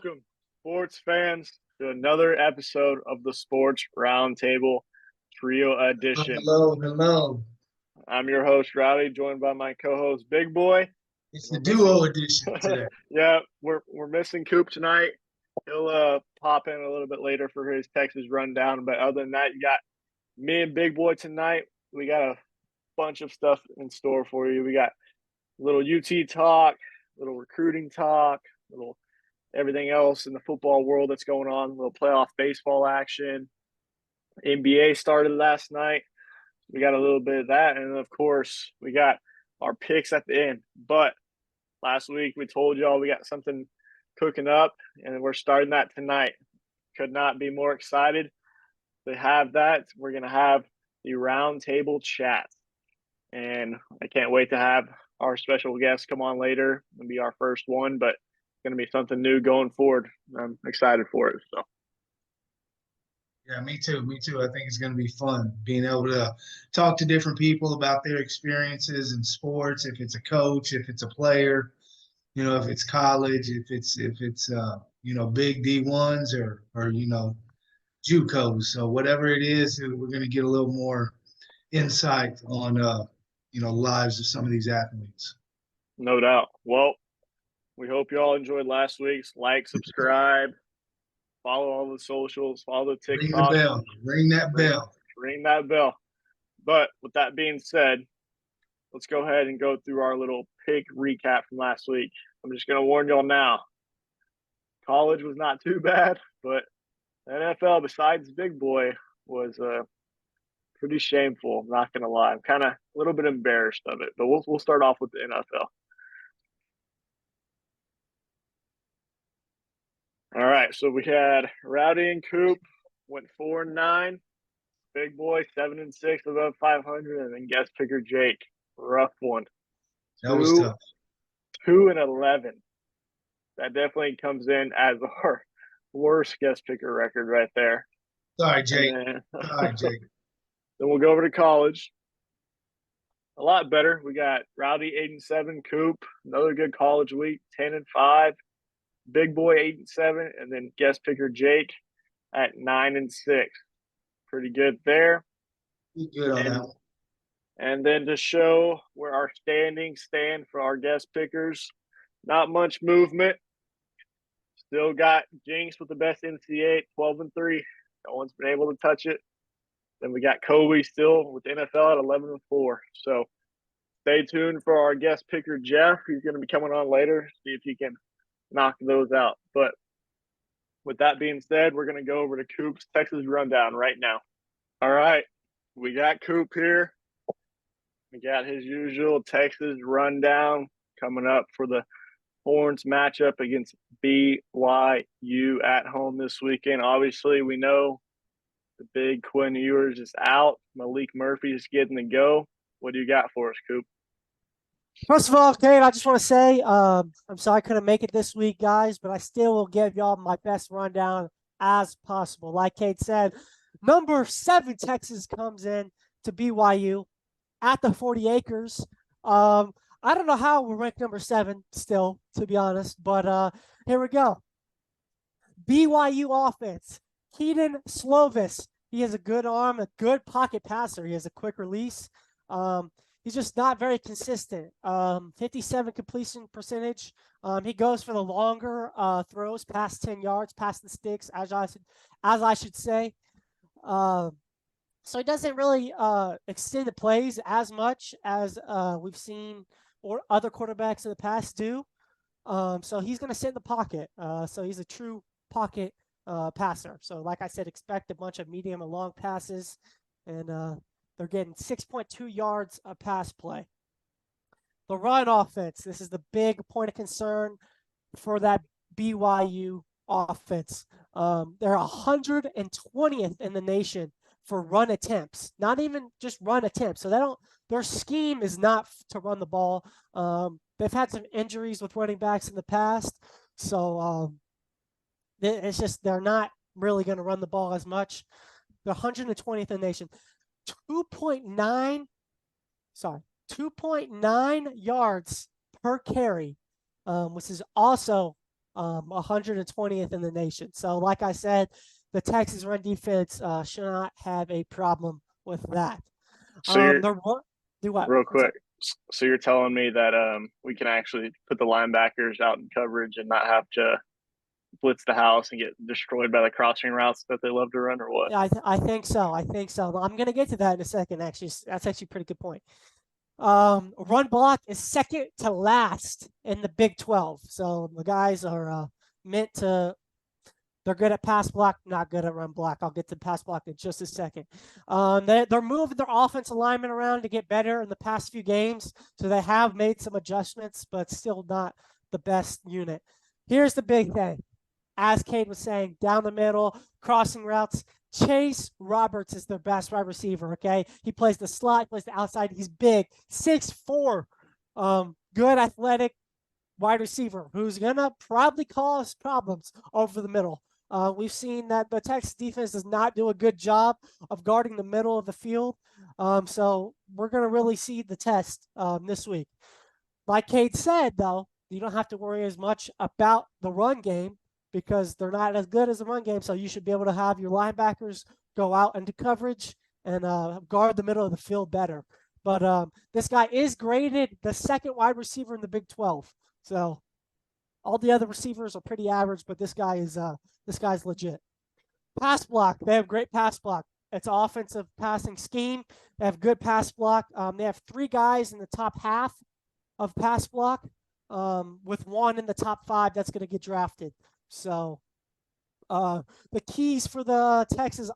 welcome, sports fans, to another episode of the Sports RoundTable Trio Edition. Hello. I'm your host, Rowdy, joined by my co-host, Big Boy. It's the duo edition today. Yeah, we're missing Coop tonight. He'll pop in a little bit later for his Texas rundown. But other than that, you got me and Big Boy tonight. We got a bunch of stuff in store for you. We got a little UT talk, little recruiting talk, little everything else in the football world that's going on, a little playoff baseball action. NBA started last night. We got a little bit of that. And of course, we got our picks at the end. But last week we told y'all we got something cooking up, and we're starting that tonight. Could not be more excited to have that. We're going to have the roundtable chat. And I can't wait to have our special guest come on later. It'll be our first one, but it's going to be something new going forward. I'm excited for it. So. Yeah, me too. I think it's going to be fun being able to talk to different people about their experiences in sports. If it's a coach, if it's a player, if it's college, if it's big D1s or JUCOs. So whatever it is, we're going to get a little more insight on lives of some of these athletes. No doubt. Well, we hope you all enjoyed last week's. Like, subscribe, follow all the socials, follow the TikTok. Ring that bell. Ring that bell. But with that being said, let's go ahead and go through our little pick recap from last week. I'm just going to warn y'all now. College was not too bad, but NFL, besides Big Boy, was pretty shameful. I'm not going to lie. I'm kind of a little bit embarrassed of it, but we'll start off with the NFL. All right, so we had Rowdy and Coop went 4-9. Big Boy 7-6 above 500, and then guest picker Jake, rough one. That was tough. 2-11. That definitely comes in as our worst guest picker record right there. Sorry, Jake. Then we'll go over to college. A lot better. We got Rowdy 8-7, Coop, another good college week, 10-5. Big Boy 8-7, and then guest picker Jake at 9-6. Pretty good there. Good on that one. And then to show where our standings stand for our guest pickers, not much movement. Still got Jinx with the best NCAA, 12-3. No one's been able to touch it. Then we got Kobe still with the NFL at 11-4. So stay tuned for our guest picker Jeff, who's going to be coming on later. See if he can knock those out. But with that being said, we're going to go over to Coop's Texas rundown right now. All right, we got Coop here. We got his usual Texas rundown coming up for the Horns matchup against BYU at home this weekend. Obviously, we know the big Quinn Ewers is out. Malik Murphy is getting the go. What do you got for us, Coop? First of all, Kate, I just want to say I'm sorry I couldn't make it this week, guys, but I still will give y'all my best rundown as possible. Like Kate said, number 7 Texas comes in to BYU at the 40 acres. I don't know how we're ranked number 7 still, to be honest, but here we go. BYU offense. Keaton Slovis. He has a good arm, a good pocket passer. He has a quick release. He's just not very consistent. 57 completion percentage. He goes for the longer throws, past 10 yards, past the sticks, as I should say. So he doesn't really extend the plays as much as we've seen or other quarterbacks in the past do. So he's going to sit in the pocket. So he's a true pocket passer. So like I said, expect a bunch of medium and long passes, and they're getting 6.2 yards a pass play. The run offense, this is the big point of concern for that BYU offense. They're 120th in the nation for run attempts, not even just run attempts. So their scheme is not to run the ball. They've had some injuries with running backs in the past. So it's just they're not really going to run the ball as much. They're 120th in the nation. 2.9 yards per carry, which is also 120th in the nation. So, like I said, the Texas run defense should not have a problem with that. So you're Do what? real quick. So you're telling me that we can actually put the linebackers out in coverage and not have to blitz the house and get destroyed by the crossing routes that they love to run, or what? Yeah, I think so. I think so. I'm going to get to that in a second. Actually, that's actually a pretty good point. Run block is second to last in the Big 12. So the guys are meant to. They're good at pass block, not good at run block. I'll get to pass block in just a second. They're moving their offensive linemen around to get better in the past few games. So they have made some adjustments, but still not the best unit. Here's the big thing. As Cade was saying, down the middle, crossing routes. Chase Roberts is their best wide receiver, okay? He plays the slot, plays the outside. He's big, 6'4", good athletic wide receiver who's going to probably cause problems over the middle. We've seen that the Texas defense does not do a good job of guarding the middle of the field. So we're going to really see the test this week. Like Cade said, though, you don't have to worry as much about the run game because they're not as good as the run game. So you should be able to have your linebackers go out into coverage and guard the middle of the field better. But this guy is graded the second wide receiver in the Big 12. So all the other receivers are pretty average, but this guy's legit. Pass block. They have great pass block. It's an offensive passing scheme. They have good pass block. They have 3 guys in the top half of pass block, with 1 in the top 5 that's going to get drafted. So the keys for the Texas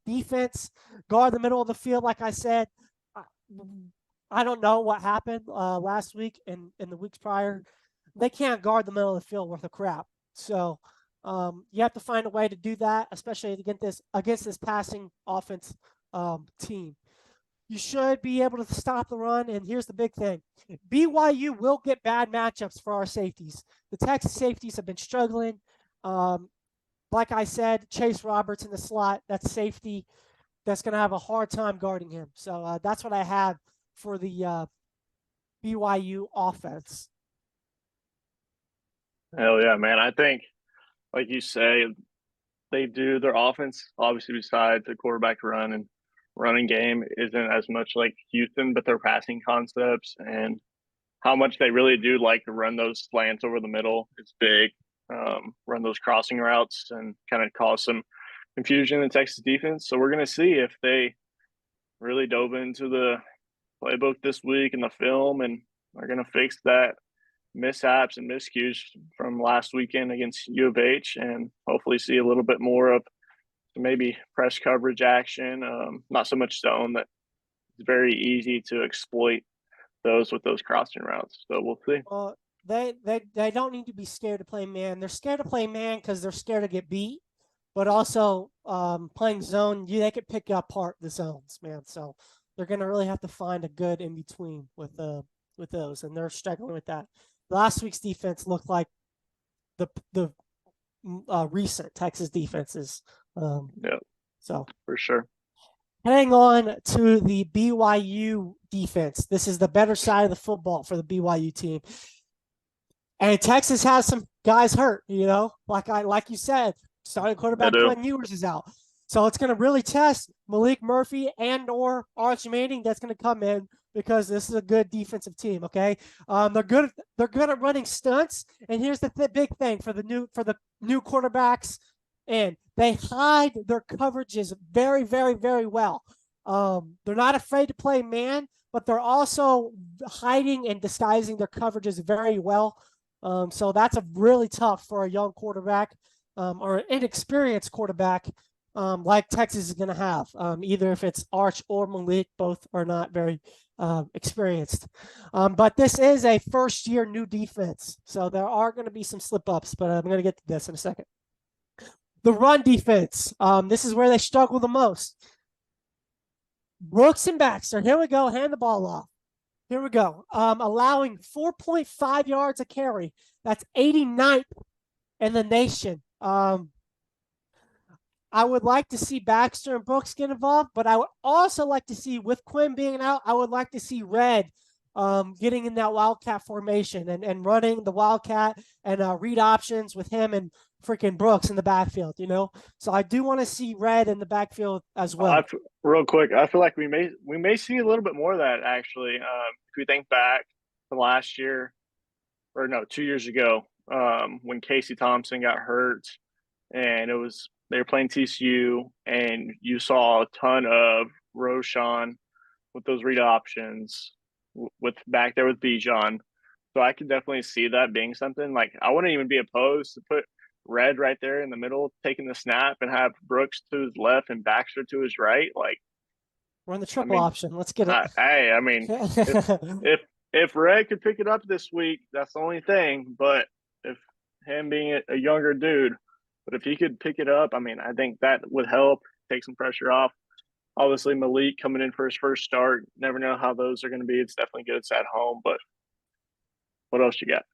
defense: guard the middle of the field. Like I said, I don't know what happened last week and in the weeks prior. They can't guard the middle of the field worth of crap. So you have to find a way to do that, especially against this passing offense team. You should be able to stop the run. And here's the big thing. BYU will get bad matchups for our safeties. The Texas safeties have been struggling. Like I said, Chase Roberts in the slot, that's safety. That's going to have a hard time guarding him. So that's what I have for the BYU offense. Hell yeah, man. I think, like you say, they do their offense, obviously, besides the quarterback run and running game, isn't as much like Houston, but their passing concepts and how much they really do like to run those slants over the middle is big. Run those crossing routes and kind of cause some confusion in Texas defense. So we're going to see if they really dove into the playbook this week and the film and are going to fix that mishaps and miscues from last weekend against U of H and hopefully see a little bit more of maybe press coverage action, not so much zone. That it's very easy to exploit those with those crossing routes. So we'll see. Well, they don't need to be scared to play man. They're scared to play man because they're scared to get beat. But also playing zone, they could pick apart the zones, man. So they're going to really have to find a good in between with those, and they're struggling with that. Last week's defense looked like the recent Texas defenses. Yeah, so for sure. Heading on to the BYU defense. This is the better side of the football for the BYU team. And Texas has some guys hurt, like you said, starting quarterback Quinn Ewers is out. So it's going to really test Malik Murphy and or Arch Manning that's going to come in because this is a good defensive team, okay? They're good at running stunts, and here's the big thing for the new quarterbacks, and they hide their coverages very, very, very well. They're not afraid to play man, but they're also hiding and disguising their coverages very well. So that's really tough for a young quarterback or an inexperienced quarterback like Texas is going to have. Either if it's Arch or Malik, both are not very experienced. But this is a first-year new defense, so there are going to be some slip-ups, but I'm going to get to this in a second. The run defense, this is where they struggle the most. Brooks and Baxter, here we go, hand the ball off. Here we go. Allowing 4.5 yards a carry. That's 89th in the nation. I would like to see Baxter and Brooks get involved, but I would also like to see, with Quinn being out, I would like to see Red getting in that Wildcat formation and running the Wildcat and read options with him and freaking Brooks in the backfield, you know? So I do want to see Red in the backfield as well. Real quick, I feel like we may see a little bit more of that actually. If we think back to last year, or no, 2 years ago, when Casey Thompson got hurt, and they were playing TCU, and you saw a ton of Roshan with those read options, with back there with Bijan. So I could definitely see that being something. Like, I wouldn't even be opposed to put Red right there in the middle, taking the snap, and have Brooks to his left and Baxter to his right. Like, Run the triple option. Let's get it. I mean, if Red could pick it up this week, that's the only thing. But if him being a younger dude, but if he could pick it up, I mean, I think that would help take some pressure off. Obviously, Malik coming in for his first start. Never know how those are going to be. It's definitely good. It's at home. But what else you got?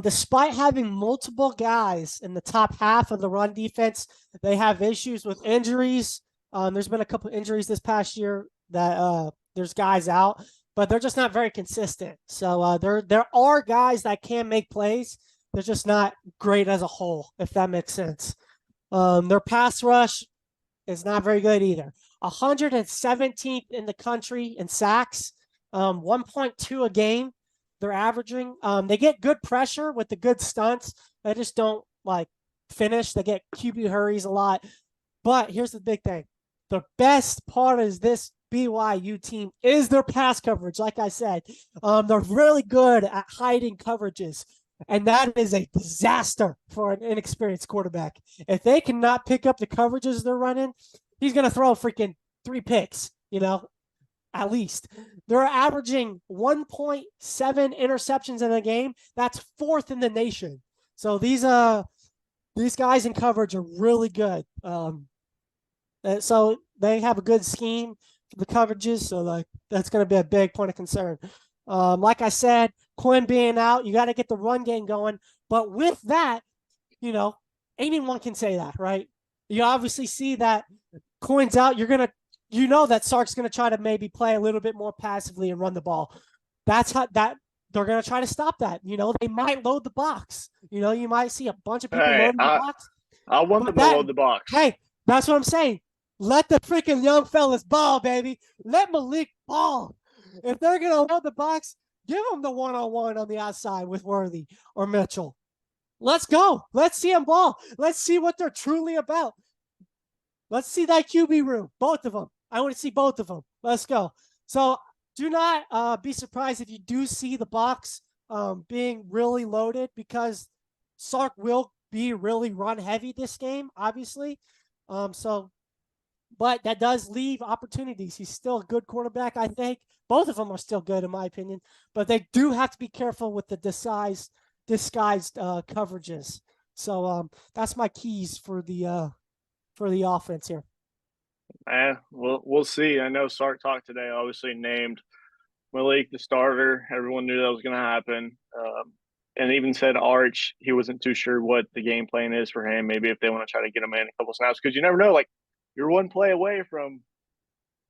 Despite having multiple guys in the top half of the run defense, they have issues with injuries. There's been a couple injuries this past year that there's guys out, but they're just not very consistent. So there are guys that can make plays. They're just not great as a whole, if that makes sense. Their pass rush is not very good either. 117th in the country in sacks, 1.2 a game. They're averaging. They get good pressure with the good stunts. They just don't like finish. They get QB hurries a lot. But here's the big thing. The best part is this BYU team is their pass coverage. Like I said, they're really good at hiding coverages. And that is a disaster for an inexperienced quarterback. If they cannot pick up the coverages they're running, he's going to throw freaking 3 picks, you know, at least. They're averaging 1.7 interceptions in a game. That's 4th in the nation. So these guys in coverage are really good. So they have a good scheme for the coverages. So like that's going to be a big point of concern. Like I said, Quinn being out, you got to get the run game going. But with that, you know, anyone can say that, right? You obviously see that Quinn's out. You know that Sark's going to try to maybe play a little bit more passively and run the ball. That's how they're going to try to stop that. You know, they might load the box. You know, you might see a bunch of people loading the box. I want them to load the box. Hey, that's what I'm saying. Let the freaking young fellas ball, baby. Let Malik ball. If they're going to load the box, give them the one-on-one on the outside with Worthy or Mitchell. Let's go. Let's see them ball. Let's see what they're truly about. Let's see that QB room. Both of them. I want to see both of them. Let's go. So do not be surprised if you do see the box being really loaded, because Sark will be really run heavy this game, obviously. But that does leave opportunities. He's still a good quarterback, I think. Both of them are still good, in my opinion. But they do have to be careful with the disguised coverages. So that's my keys for the offense here. We'll see. I know Sark talked today. Obviously named Malik the starter. Everyone knew that was going to happen. And even said Arch, he wasn't too sure what the game plan is for him. Maybe if they want to try to get him in a couple snaps, because you never know. Like, you're one play away from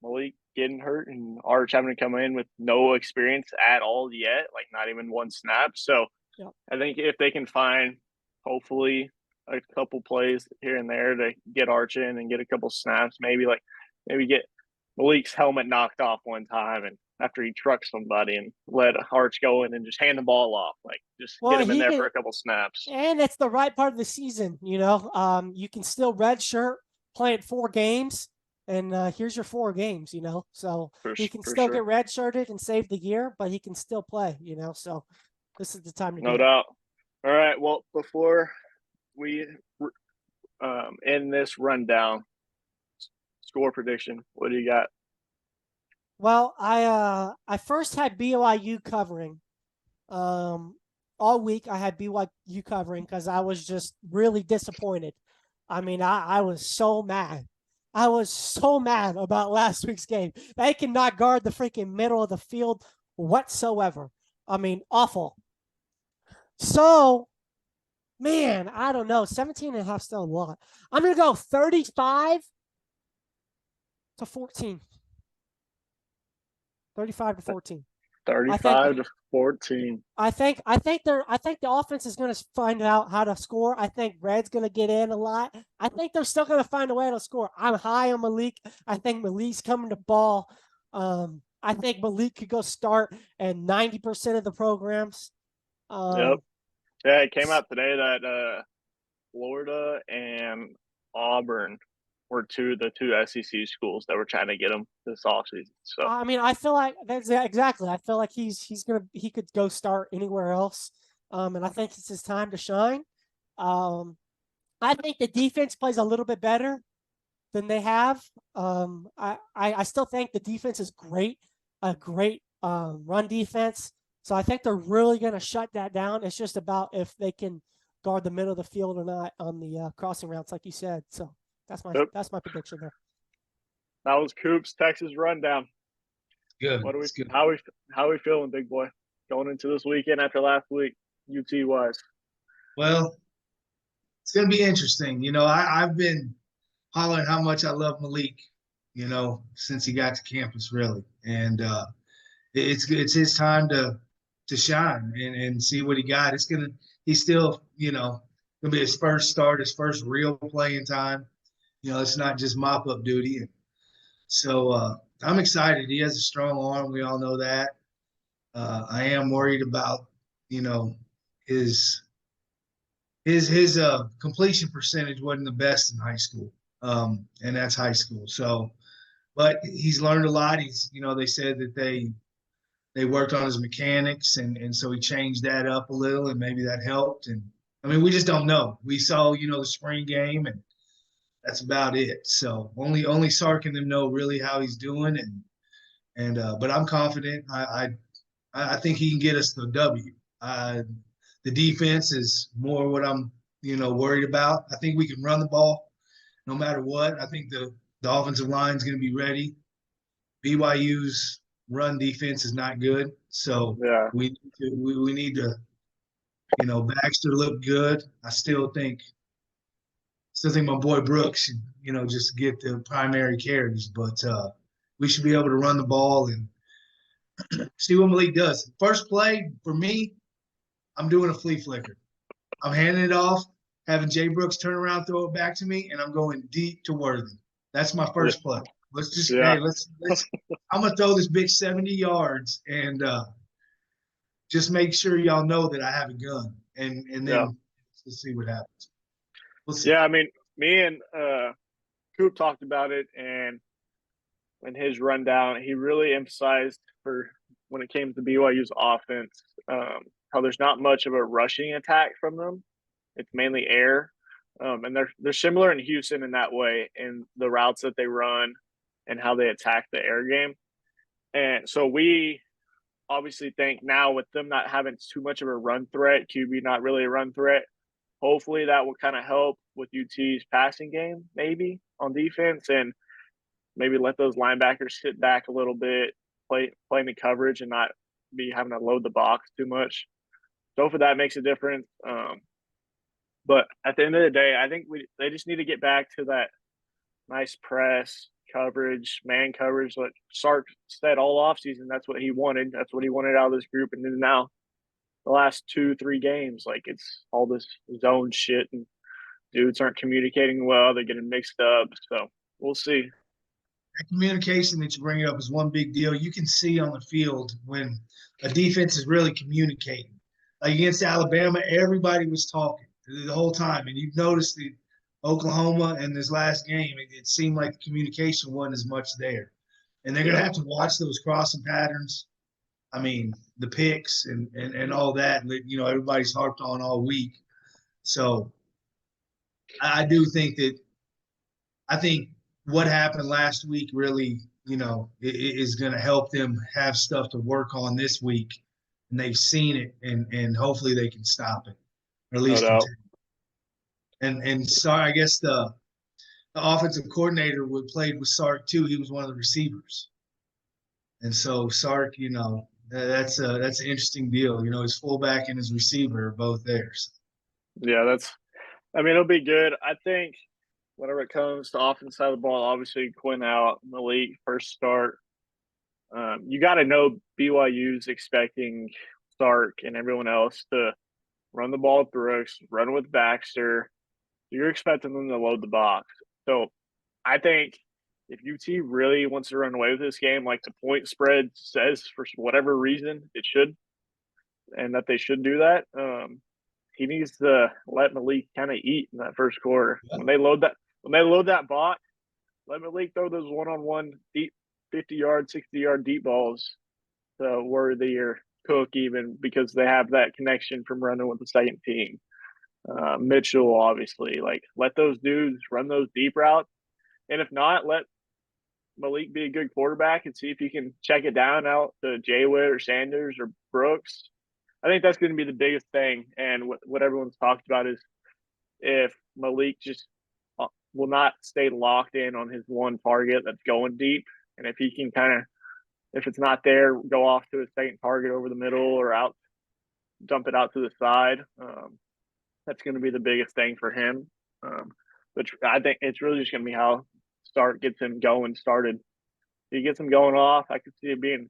Malik getting hurt and Arch having to come in with no experience at all yet, like not even one snap. So yeah. I think if they can find, hopefully, a couple plays here and there to get Arch in and get a couple snaps, maybe get Malik's helmet knocked off one time, and after he trucked somebody, and let Arch go in and just hand the ball off, like just get him in there for a couple snaps. And it's the right part of the season, you know. You can still redshirt, play it 4 games, and here's your 4 games, you know. So he can still get redshirted and save the year, but he can still play, you know. So this is the time to no doubt. All right. Well, before we end this rundown, score prediction, what do you got? Well, I first had BYU covering. All week I had BYU covering because I was just really disappointed. I mean, I was so mad. I was so mad about last week's game. They cannot guard the freaking middle of the field whatsoever. I mean, awful. So, man, I don't know. 17.5 still a lot. I'm going to go 35-14. 35-14. I think 35-14. I think the offense is going to find out how to score. I think Red's going to get in a lot. I think they're still going to find a way to score. I'm high on Malik. I think Malik's coming to ball. I think Malik could go start in 90% of the programs. Yep. Yeah, it came out today that Florida and Auburn were the two SEC schools that were trying to get him this offseason. So I mean, I feel like that's exactly. I feel like he could go start anywhere else. And I think it's his time to shine. I think the defense plays a little bit better than they have. I still think the defense is great, a great run defense. So I think they're really going to shut that down. It's just about if they can guard the middle of the field or not on the crossing routes, like you said. So that's my prediction there. that was Coop's Texas rundown. Good. What are we? It's good. How we feeling, big boy? Going into this weekend after last week, UT wise. Well, it's going to be interesting. I've been hollering how much I love Malik, since he got to campus, really. And it's his time to shine and see what he got. He's still, gonna be his first start, his first real playing time. It's not just mop up duty. And so I'm excited. He has a strong arm. We all know that. I am worried about, his completion percentage wasn't the best in high school. And that's high school. So, but he's learned a lot. They said that they worked on his mechanics, and so he changed that up a little, and maybe that helped. And I mean, we just don't know. We saw, the spring game, and that's about it. So only Sark and them know really how he's doing, but I'm confident. I think he can get us the W. The defense is more what I'm worried about. I think we can run the ball no matter what. I think the offensive line is going to be ready. BYU's run defense is not good, so Yeah. we need to Baxter looked good. I still think my boy Brooks should just get the primary carries, but we should be able to run the ball and see what Malik does. First play for me, I'm doing a flea flicker. I'm handing it off, having Jay Brooks turn around, throw it back to me, and I'm going deep to Worthy. That's my first play. Let's just let's I'm gonna throw this bitch 70 yards and just make sure y'all know that I have a gun, and then let's see what happens. We'll see. Yeah, I mean, me and Coop talked about it, and in his rundown, he really emphasized for when it came to BYU's offense, how there's not much of a rushing attack from them. It's mainly air, and they're similar in Houston in that way, in the routes that they run and how they attack the air game. And so we obviously think now with them not having too much of a run threat, QB not really a run threat, hopefully that will kind of help with UT's passing game, maybe on defense, and maybe let those linebackers sit back a little bit, play in the coverage, and not be having to load the box too much. So hopefully that makes a difference. But at the end of the day, I think they just need to get back to that nice press coverage, man coverage. Like Sark said all offseason, that's what he wanted. That's what he wanted out of this group. And then now the last 2-3 games, like it's all this zone shit and dudes aren't communicating well. They're getting mixed up. So we'll see. That communication that you bring up is one big deal. You can see on the field when a defense is really communicating. Like against Alabama, everybody was talking the whole time. And you've noticed the Oklahoma and this last game, it seemed like the communication wasn't as much there. And they're going to have to watch those crossing patterns. I mean, the picks and all that, everybody's harped on all week. So I do think what happened last week really, is going to help them have stuff to work on this week. And they've seen it, and hopefully they can stop it, or at least continue. And sorry, I guess the offensive coordinator played with Sark too. He was one of the receivers, and so Sark, that's an interesting deal. His fullback and his receiver are both theirs. Yeah, it'll be good. I think whenever it comes to offense side of the ball, obviously Quinn out, Malik first start. You got to know BYU's expecting Stark and everyone else to run the ball with Brooks, run with Baxter. You're expecting them to load the box. So I think if UT really wants to run away with this game, like the point spread says, for whatever reason, it should, and that they should do that. He needs to let Malik kind of eat in that first quarter. Yeah. When they load that box, let Malik throw those one-on-one deep 50-yard, 60-yard deep balls to Worthy or Cook even, because they have that connection from running with the second team. Mitchell, obviously, like let those dudes run those deep routes. And if not, let Malik be a good quarterback and see if he can check it down out to Jaywood or Sanders or Brooks. I think that's going to be the biggest thing. And what everyone's talked about is if Malik just will not stay locked in on his one target that's going deep. And if he can kind of, if it's not there, go off to a second target over the middle or out, dump it out to the side. That's going to be the biggest thing for him. But I think it's really just going to be how Stark gets him going started. If he gets him going off, I can see it being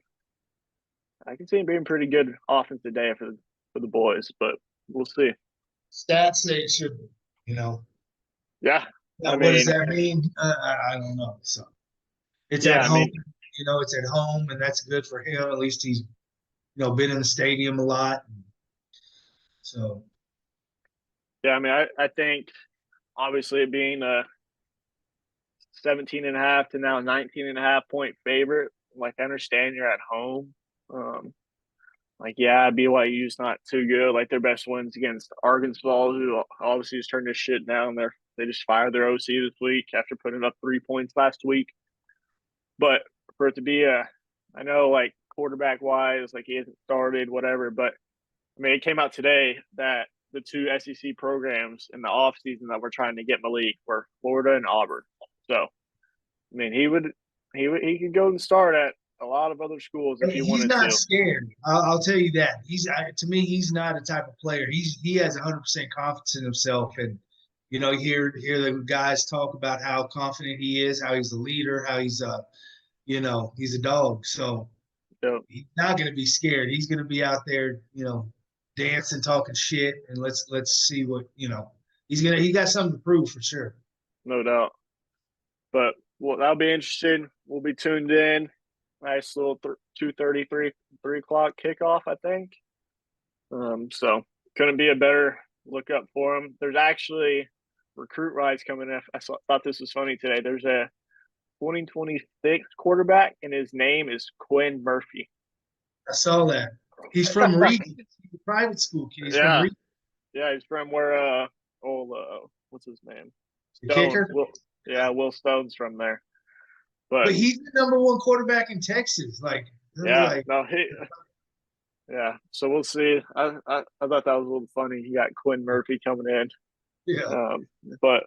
pretty good offense today for the boys, but we'll see. Stats say it should be, Yeah. What does that mean? I don't know. So it's at home, it's at home, and that's good for him. At least he's, been in the stadium a lot. So. Yeah, I think obviously being a 17.5 to now 19.5 point favorite, like I understand you're at home. BYU's not too good. Like their best wins against Arkansas, who obviously has turned this shit down. They just fired their OC this week after putting up 3 points last week. But for it to be I know like quarterback wise, like he hasn't started, whatever. But it came out today that the 2 SEC programs in the offseason that were trying to get Malik were Florida and Auburn. So, he could go and start at a lot of other schools if he wanted to. He's not scared. I'll tell you that. To me, he's not a type of player. He has 100% confidence in himself, and you hear the guys talk about how confident he is, how he's a leader, how he's he's a dog. So he's not going to be scared. He's going to be out there, dancing, talking shit, and let's see what he got something to prove for sure. No doubt. But that'll be interesting. We'll be tuned in. Nice little 2:30, 3 o'clock kickoff, I think. So couldn't be a better look up for him. There's actually recruit rides coming in. Thought this was funny today. There's a 2026 quarterback, and his name is Quinn Murphy. I saw that. He's from Regan. He's a private school kid. He's from Regan. Yeah, he's from where what's his name? The kicker? Will Stone's from there. But he's the #1 quarterback in Texas. So we'll see. I thought that was a little funny. He got Quinn Murphy coming in. Yeah. But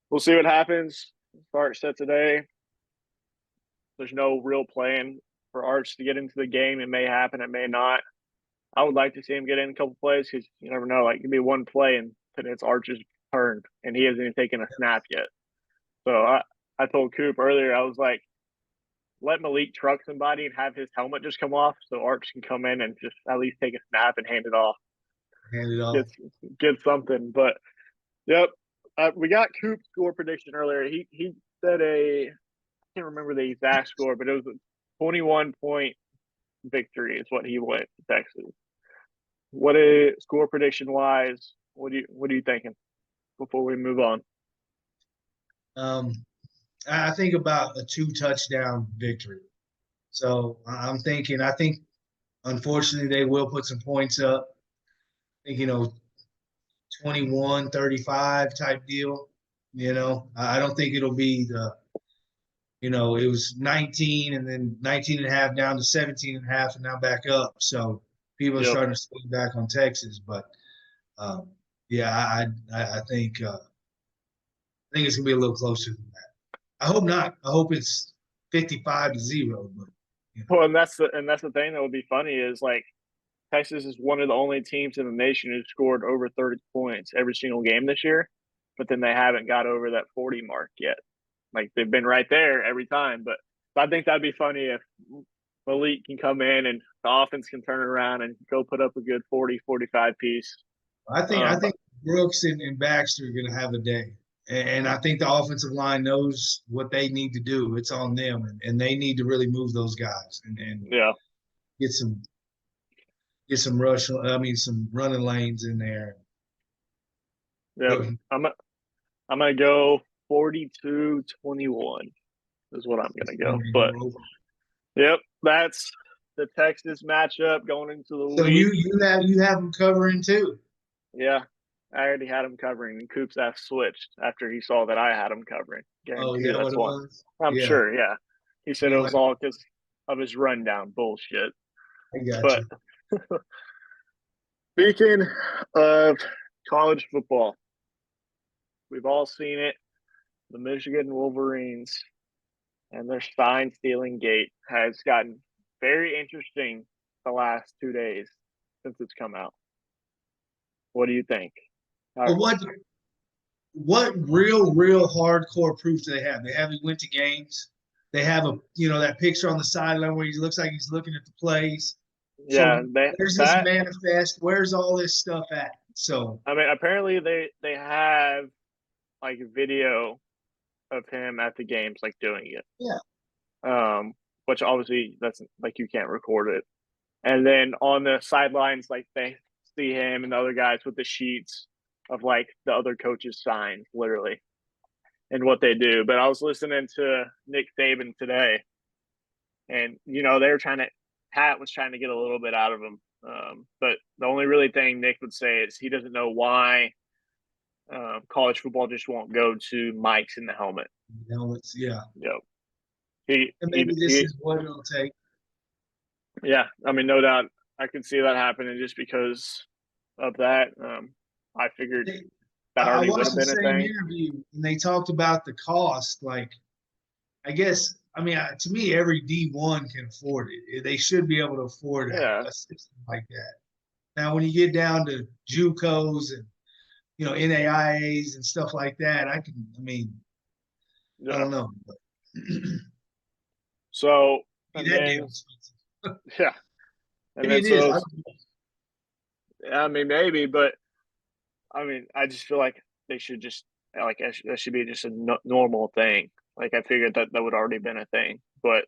we'll see what happens. Start set today. There's no real plan for Arch to get into the game. It may happen. It may not. I would like to see him get in a couple plays because you never know. Like it could be one play and then it's Arch's turn and he hasn't even taken a snap yet. So I told Coop earlier, I was like, let Malik truck somebody and have his helmet just come off so Arch can come in and just at least take a snap and hand it off. Get something. But, yep. We got Coop's score prediction earlier. He said I can't remember the exact score, but it was a 21-point victory is what he went to Texas. What is score prediction wise? What are you thinking before we move on? I think about a 2-touchdown victory. So I think unfortunately they will put some points up. I think 21-35 type deal. I don't think it'll be it was 19 and then 19.5 down to 17.5 and now back up. So people are starting to swing back on Texas, but I think it's gonna be a little closer than that. I hope not. I hope it's 55-0. But well, and that's the thing that would be funny is like Texas is one of the only teams in the nation who scored over 30 points every single game this year, but then they haven't got over that 40 mark yet. Like they've been right there every time, but I think that'd be funny if Malik can come in and the offense can turn around and go put up a good 40, 45 piece. I think Brooks and Baxter are going to have a day, and I think the offensive line knows what they need to do. It's on them, and they need to really move those guys and Yeah. get some rush. I mean, some running lanes in there. Yeah. I'm gonna go 42-21 is what I'm gonna go. But yep, that's the Texas matchup going into the So week. you have them covering too. Yeah, I already had him covering, and Coops F switched after he saw that I had him covering. Oh, is Guarantee that what that's it why. was? I'm Yeah, sure. Yeah, he said you it like, was all because of his rundown bullshit. I got But you. speaking of college football, we've all seen it. The Michigan Wolverines and their sign stealing gate has gotten very interesting the last 2 days since it's come out. What do you think? But what real hardcore proof do they have? They haven't went to games. They have that picture on the sideline where he looks like he's looking at the plays. Yeah, So where's this manifest? Where's all this stuff at? So I mean, apparently they have like a video of him at the games, like doing it. yeah, Which obviously that's like you can't record it. And then on the sidelines, like they see him and the other guys with the sheets of like the other coaches' signs, literally, and what they do. But I was listening to Nick Saban today, and they were Pat was trying to get a little bit out of him. But the only really thing Nick would say is he doesn't know why college football just won't go to mics in the helmet. helmets, yeah. Yep. And maybe this is what it'll take. Yeah, I mean, no doubt, I can see that happening just because of that. I figured that I already would watched have the been a same thing. interview, and they talked about the cost. Like, I guess, I mean, to me, every D1 can afford it. They should be able to afford Yeah, a system like that. Now, when you get down to JUCOs and NAIAs and stuff like that, I yeah. don't know. But So, be and that damn then expensive. yeah, and Maybe then it is. so I mean maybe, but I mean I just feel like they should just like that should be just a normal thing. Like I figured that would already been a thing, but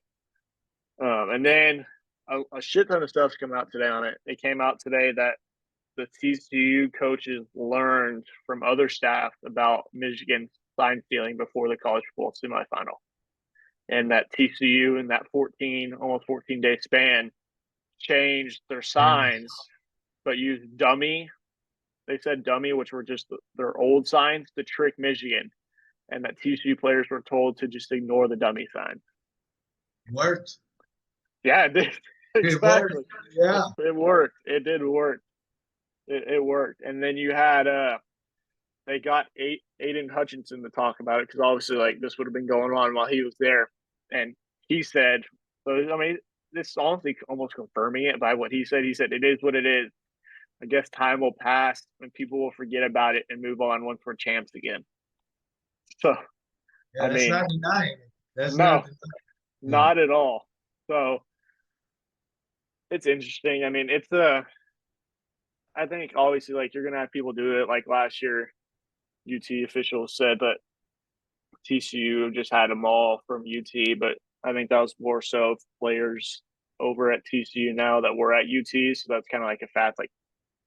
and then a shit ton of stuff's come out today on it. It came out today that the TCU coaches learned from other staff about Michigan sign stealing before the college football semifinal, and that TCU in that almost 14-day span changed their signs, but used dummy. They said dummy, which were just their old signs to trick Michigan, and that TCU players were told to just ignore the dummy signs. Worked. Yeah, it did. Exactly. It worked. Yeah. It worked. It did work. It worked. And then you had they got Aiden Hutchinson to talk about it because obviously like this would have been going on while he was there, and he said, so I mean, this is honestly almost confirming it by what he said. He said it is what it is. I guess time will pass and people will forget about it and move on once we're champs again. So Yeah, I that's mean, not denying it. That's no, not denying it. not at all. So it's interesting. I mean, I think obviously like you're gonna have people do it. Like last year, UT officials said that TCU just had them all from UT, but I think that was more so players over at TCU now that were at UT. So that's kind of like a fact. Like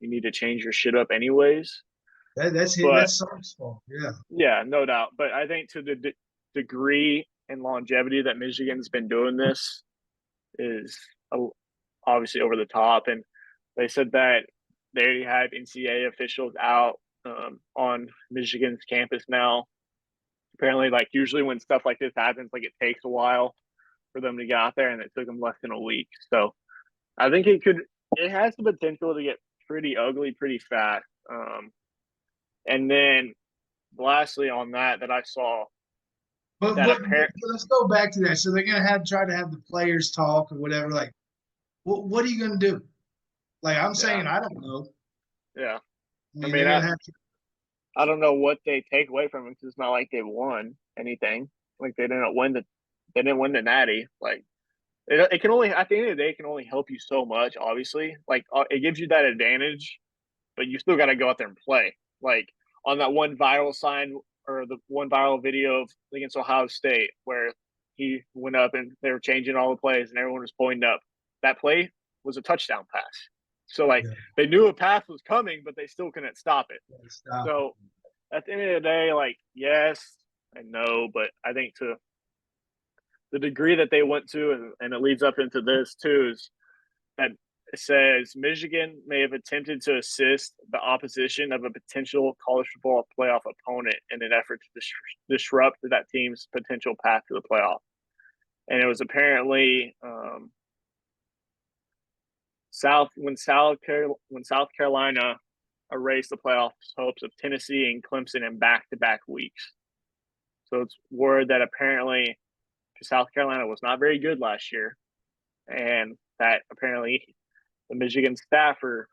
you need to change your shit up anyways. That's it. But That's Sark's fault. Yeah. yeah, no doubt. But I think to the degree and longevity that Michigan's been doing this is obviously over the top. And they said that they already have NCAA officials out on Michigan's campus now. Apparently, like usually when stuff like this happens, like it takes a while for them to get out there, and it took them less than a week. So I think it has the potential to get pretty ugly pretty fast. And then lastly on that I saw But, that but let's go back to that. So they're gonna try to have the players talk or whatever. Like, what are you gonna do? Like I'm saying, I don't know. Yeah. I I mean, mean, they're gonna have to. I don't know what they take away from it because it's not like they won anything. Like they didn't win the natty. Like it can only at the end of the day it can only help you so much. Obviously, like it gives you that advantage, but you still got to go out there and play. Like on that one viral sign or the one viral video of against Ohio State where he went up and they were changing all the plays and everyone was pointing up. That play was a touchdown pass. So like Yeah. they knew a pass was coming, but they still couldn't stop it. Stop. So at the end of the day, like yes and no, but I think to the degree that they went to, and it leads up into this too, is that it says Michigan may have attempted to assist the opposition of a potential college football playoff opponent in an effort to disrupt that team's potential path to the playoff. And it was apparently South Carolina erased the playoff hopes of Tennessee and Clemson in back-to-back weeks. So it's word that apparently South Carolina was not very good last year, and that apparently the Michigan staffer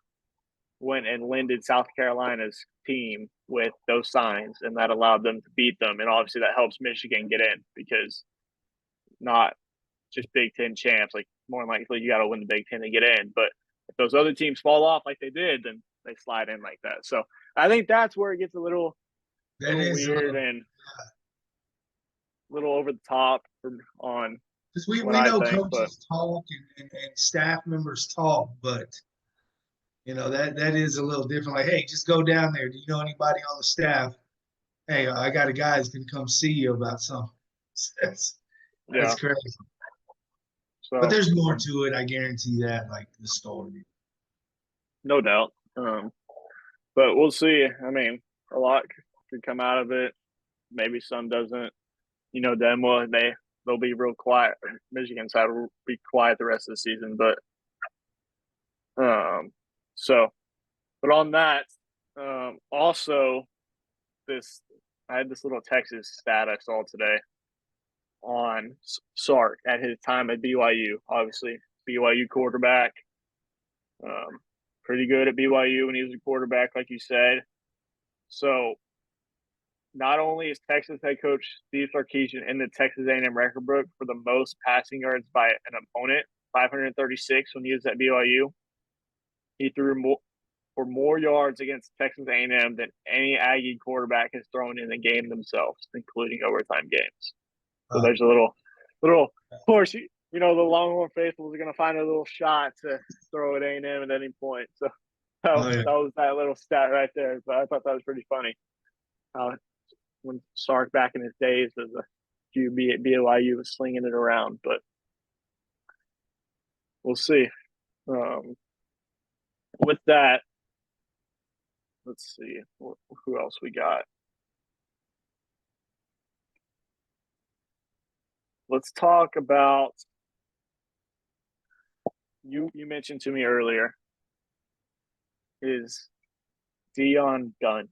went and lended South Carolina's team with those signs, and that allowed them to beat them. And obviously that helps Michigan get in because not just Big Ten champs, like more likely you got to win the Big Ten to get in. But if those other teams fall off like they did, then they slide in like that. So I think that's where it gets a little weird and a little over the top on because we what I know think, coaches talk and staff members talk, but you know that is a little different. Like, hey, just go down there. Do you know anybody on the staff? Hey, I got a guy who's gonna come see you about something. That's crazy. So, but there's more to it. I guarantee that, like the story. No doubt. But we'll see. I mean, a lot could come out of it. Maybe some doesn't. You know, them will they'll be real quiet. Michigan side will be quiet the rest of the season. But but on that, also I had this little Texas stat I saw today on Sark at his time at BYU. Obviously, BYU quarterback, pretty good at BYU when he was a quarterback, like you said. So not only is Texas head coach Steve Sarkisian in the Texas A&M record book for the most passing yards by an opponent, 536 when he was at BYU, he threw for more yards against Texas A&M than any Aggie quarterback has thrown in the game themselves, including overtime games. So there's a little, of course, you know, the Longhorn faithful is going to find a little shot to throw at A&M at any point. So that was that little stat right there. But I thought that was pretty funny. When Sark back in his days as a QB at BYU was slinging it around, but we'll see. With that, let's see who else we got. Let's talk about you mentioned to me earlier is Dion Gunn.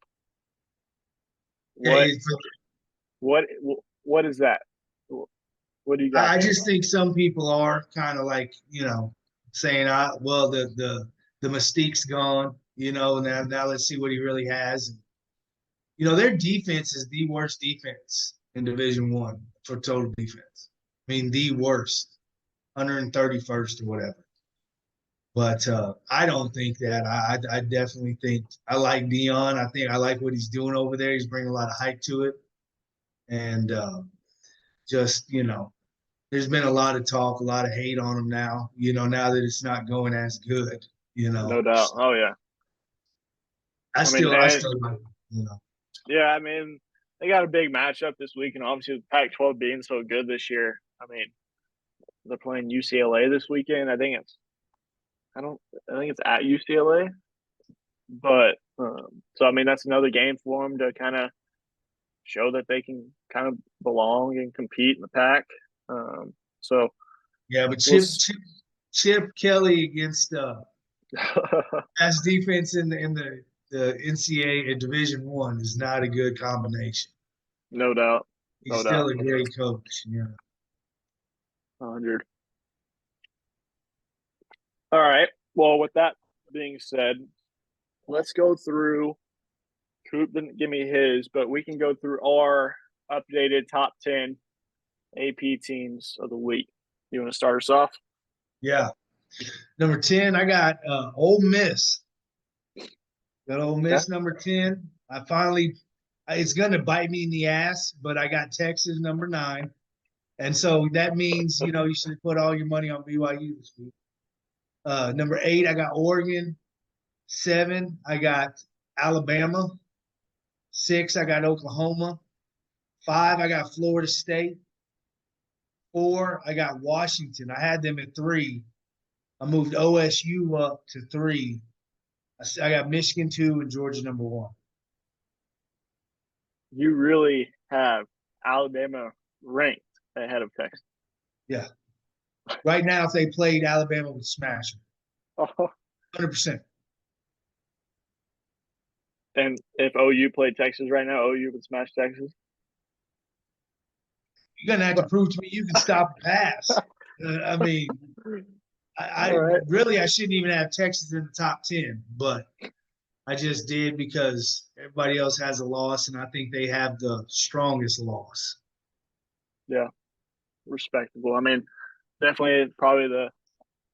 What is that? What do you got? I just think some people are kind of like, you know, saying, well, the mystique's gone, you know, now let's see what he really has. You know, their defense is the worst defense in Division I for total defense. I mean, the worst, 131st or whatever. But I don't think that. I definitely think I like Dion. I like what he's doing over there. He's bringing a lot of hype to it. And just, you know, there's been a lot of talk, a lot of hate on him now, you know, now that it's not going as good, you know. No doubt. Oh, yeah. I still like him, you know. Yeah, I mean, they got a big matchup this week, and obviously with Pac-12 being so good this year, I mean, they're playing UCLA this weekend. I think it's at UCLA. But so I mean, that's another game for them to kind of show that they can kind of belong and compete in the pack. So yeah, but Chip Kelly against best defense in the NCAA in Division I is not a good combination. No doubt. He's still a great coach. Yeah. 100. All right. Well, with that being said, let's go through. Coop didn't give me his, but we can go through our updated top 10 AP teams of the week. You want to start us off? Yeah. Number 10, I got Ole Miss. Got Ole Miss number 10. It's going to bite me in the ass, but I got Texas number 9. And so that means, you should put all your money on BYU this week. Number 8, I got Oregon. 7, I got Alabama. 6, I got Oklahoma. 5, I got Florida State. 4, I got Washington. I had them at 3. I moved OSU up to 3. I got Michigan 2 and Georgia number 1. You really have Alabama ranked ahead of Texas. Yeah. Right now, if they played, Alabama would smash them. Oh, 100%. and if OU played Texas right now, OU would smash Texas. You're going to have to prove to me you can stop a pass. I mean, Right. I shouldn't even have Texas in the top 10, but I just did because everybody else has a loss, and I think they have the strongest loss. Yeah, respectable. I mean, definitely probably the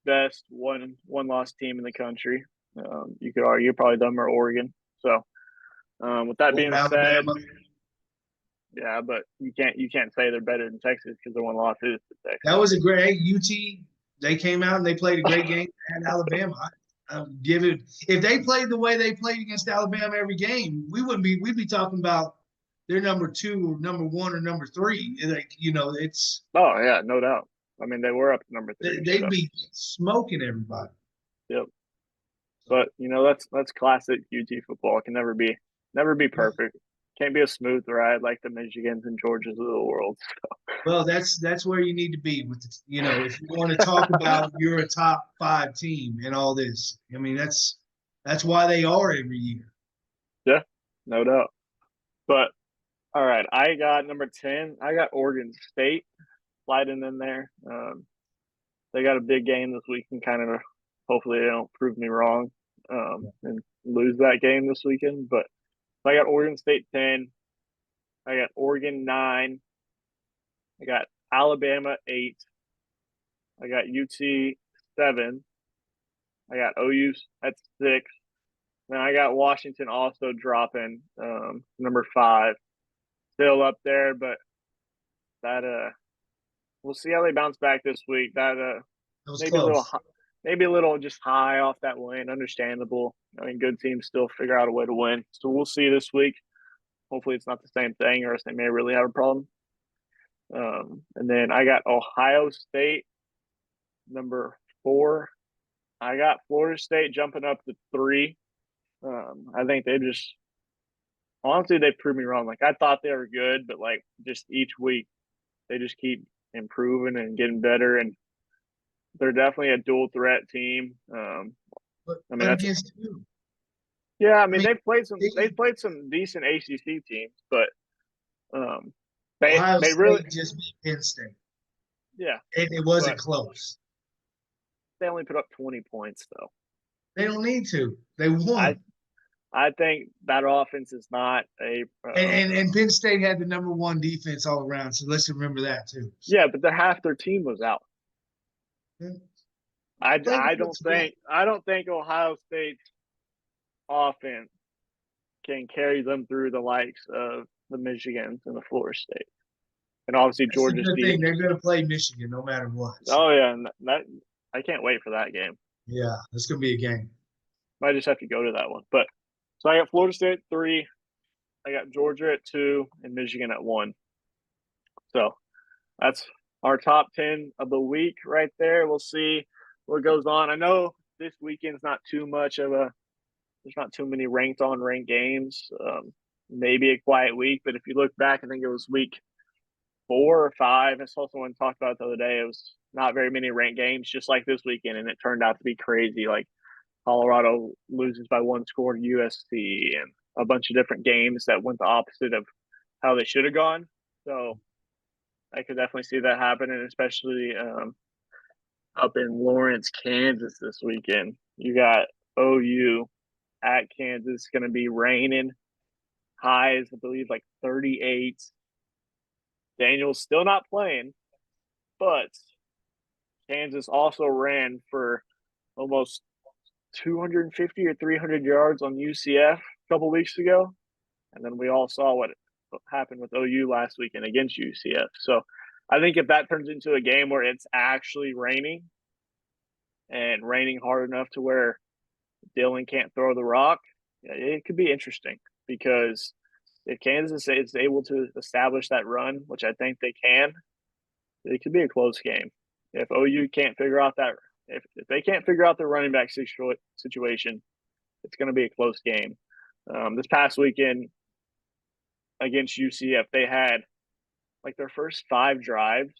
best one loss team in the country. You could argue probably them or Oregon. So, with that being said, yeah, but you can't say they're better than Texas because their one loss is to Texas. That was a great UT. They came out and they played a great game at Alabama. If they played the way they played against Alabama every game, we'd be talking about their number 2 or number 1 or number 3. It's Oh yeah, no doubt. I mean, they were up to number 3. They'd be smoking everybody. Yep. But that's classic UT football. It can never be perfect. Can't be a smooth ride like the Michigans and Georgias of the world. So. Well, that's where you need to be with if you want to talk about you're a top 5 team and all this. I mean, that's why they are every year. Yeah, no doubt. But all right, I got number 10. I got Oregon State sliding in there. They got a big game this week and kind of hopefully they don't prove me wrong and lose that game this weekend. But I got Oregon State 10. I got Oregon 9. I got Alabama 8. I got UT 7. I got OU at 6. And I got Washington also dropping number 5. Still up there, but that we'll see how they bounce back this week. That maybe close. Maybe a little just high off that win. Understandable. I mean, good teams still figure out a way to win. So we'll see this week. Hopefully it's not the same thing, or else they may really have a problem. And then I got Ohio State number 4. I got Florida State jumping up to 3. I think they just honestly they proved me wrong. Like I thought they were good, but like just each week they just keep improving and getting better, and they're definitely a dual threat team. I mean that's against who? Yeah, I mean they've played some decent ACC teams, but Ohio they State really just beat Penn State. Yeah, and it wasn't close. They only put up 20 points though. They don't need to. They won. I think that offense is not a and Penn State had the number 1 defense all around, so let's remember that too. So. Yeah, but half their team was out. Yeah. I don't think Ohio State's offense can carry them through the likes of the Michigans and the Florida State. And obviously Georgia's thing. They're going to play Michigan no matter what. So. Oh yeah, and I can't wait for that game. Yeah, it's going to be a game. Might just have to go to that one. But so I got Florida State at 3, I got Georgia at 2, and Michigan at 1. So that's our top 10 of the week right there. We'll see what goes on. I know this weekend's not too much of there's not too many ranked games. Maybe a quiet week, but if you look back, I think it was week 4 or 5. I saw someone talk about it the other day. It was not very many ranked games, just like this weekend, and it turned out to be crazy. Like Colorado loses by 1 score to USC, and a bunch of different games that went the opposite of how they should have gone. So I could definitely see that happening, especially up in Lawrence, Kansas this weekend. You got OU at Kansas. It's going to be raining. Highs, I believe, like 38. Daniel's still not playing, but Kansas also ran for almost 250 or 300 yards on UCF a couple weeks ago. And then we all saw what happened with OU last weekend against UCF. So I think if that turns into a game where it's actually raining and raining hard enough to where Dylan can't throw the rock, it could be interesting because if Kansas is able to establish that run, which I think they can, it could be a close game. If OU can't figure out that, if they can't figure out the running back situation, it's going to be a close game. This past weekend against UCF, they had like their first 5 drives,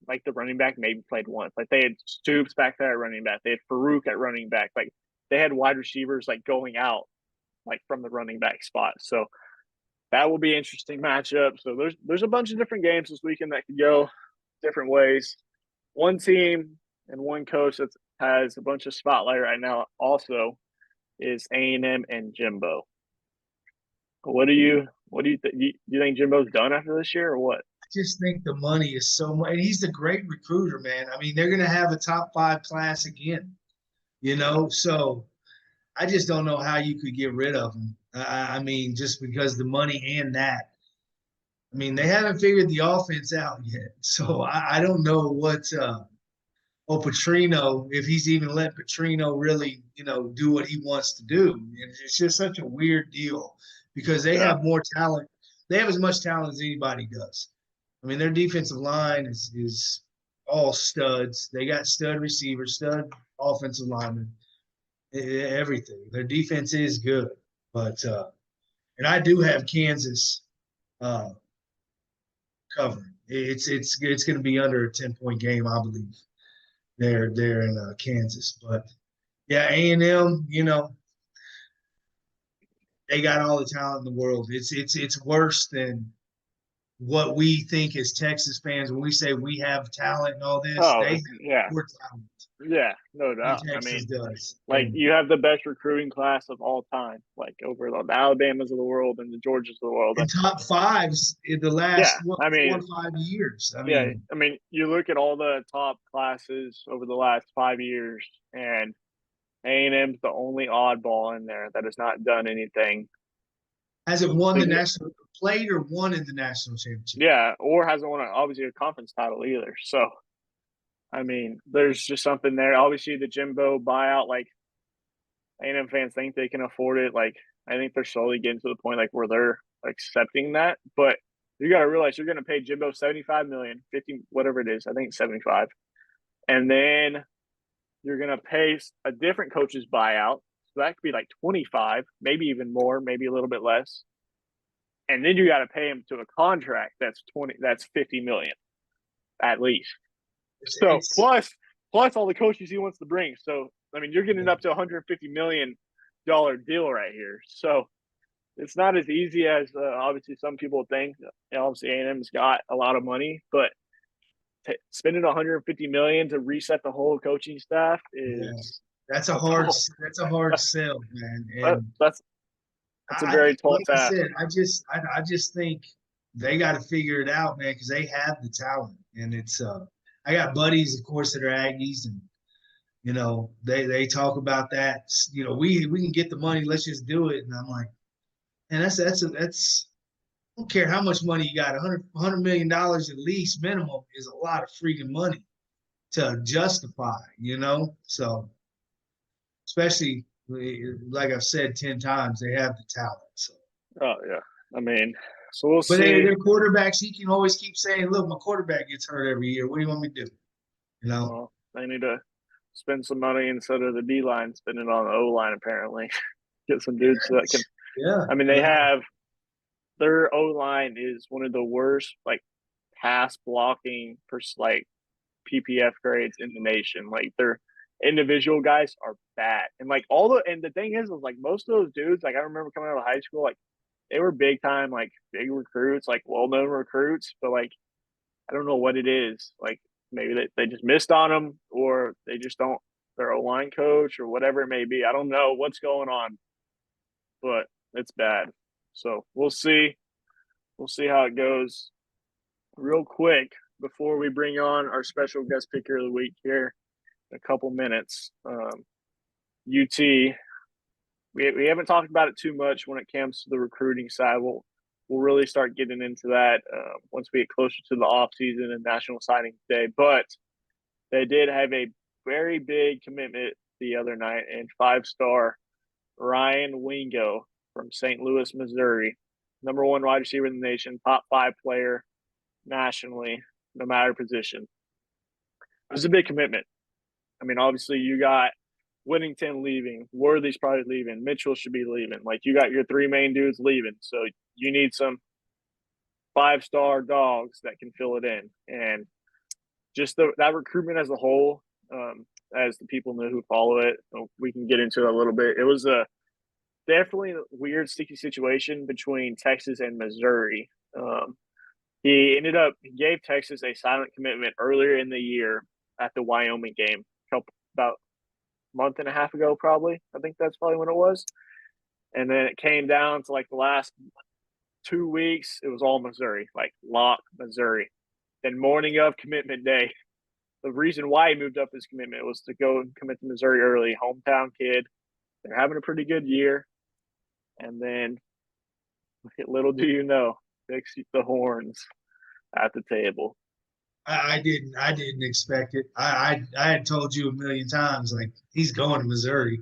like the running back maybe played once. Like they had Stoops back there at running back, they had Farouk at running back. Like they had wide receivers like going out like from the running back spot. So that will be an interesting matchup. So there's a bunch of different games this weekend that could go different ways. One team and one coach that has a bunch of spotlight right now also is A&M and Jimbo. What do you think? Do you think Jimbo's done after this year or what? I just think the money is so much. And he's a great recruiter, man. I mean, they're going to have a top 5 class again, So I just don't know how you could get rid of him. I mean, just because the money and that. I mean, they haven't figured the offense out yet. So I don't know what Petrino, if he's even let Petrino really, do what he wants to do. And it's just such a weird deal because they have more talent. They have as much talent as anybody does. I mean, their defensive line is all studs. They got stud receivers, stud offensive linemen, everything. Their defense is good. But and I do have Kansas covering. It's going to be under a 10-point game, I believe. They're in Kansas, but yeah, A&M, they got all the talent in the world. It's worse than what we think as Texas fans when we say we have talent and all this. Oh, they have yeah. more talent. Yeah, no doubt. Texas does. Like you have the best recruiting class of all time, like over the Alabamas of the world and the Georgias of the world. And top 5s in the last 4 or 5 years. I mean, you look at all the top classes over the last 5 years, and A&M's the only oddball in there that has not done anything. Hasn't won the national played or won in the national championship. Yeah, or hasn't won obviously a conference title either. So I mean, there's just something there. Obviously, the Jimbo buyout, like A&M fans think they can afford it. Like I think they're slowly getting to the point like where they're accepting that. But you got to realize you're going to pay Jimbo $75 million, 50, whatever it is. I think 75, and then you're going to pay a different coach's buyout. So that could be like 25, maybe even more, maybe a little bit less. And then you got to pay him to a contract that's 50 million at least. So plus all the coaches he wants to bring. So I mean, you're getting up to $150 million deal right here. So it's not as easy as obviously some people think. Obviously, A&M's got a lot of money, but spending $150 million to reset the whole coaching staff is that's a hard sell, man. And that's a very tall task. I just think they got to figure it out, man, because they have the talent, and it's I got buddies, of course, that are Aggies, and they talk about that. We can get the money, let's just do it. And I'm like, and that's I don't care how much money you got, $100 million at least minimum is a lot of freaking money to justify, So especially like I've said 10 times, they have the talent. So. Oh yeah, I mean. So we'll see. But their quarterbacks, he can always keep saying, look, my quarterback gets hurt every year. What do you want me to do? Well, they need to spend some money instead of the D-line, spend it on the O-line, apparently. Get some dudes that can – yeah. I mean, they have – their O-line is one of the worst, like, pass blocking like PPF grades in the nation. Like, their individual guys are bad. And, like, and the thing is, like, most of those dudes, like, I remember coming out of high school, like, they were big time, like big recruits, like well-known recruits, but like, I don't know what it is. Like maybe they just missed on them or they just don't, their O-line coach or whatever it may be. I don't know what's going on, but it's bad. So we'll see. We'll see how it goes. Real quick, before we bring on our special guest picker of the week here in a couple minutes. UT, we haven't talked about it too much when it comes to the recruiting side. We'll really start getting into that once we get closer to the off season and National Signing Day. But they did have a very big commitment the other night, and 5-star Ryan Wingo from St. Louis, Missouri, number 1 wide receiver in the nation, top 5 player nationally, no matter position. It was a big commitment. I mean, obviously, you got Whittington leaving, Worthy's probably leaving, Mitchell should be leaving. Like, you got your 3 main dudes leaving, so you need some 5-star dogs that can fill it in. And just that recruitment as a whole, as the people know who follow it, we can get into it a little bit. It was definitely a weird, sticky situation between Texas and Missouri. He gave Texas a silent commitment earlier in the year at the Wyoming game, about a month and a half ago, probably. I think that's probably when it was. And then it came down to like the last 2 weeks, it was all Missouri, like lock Missouri. Then morning of commitment day, the reason why he moved up his commitment was to go and commit to Missouri early, hometown kid. They're having a pretty good year. And then, little do you know, fix the horns at the table. I didn't expect it. I had told you a million times, like, he's going to Missouri.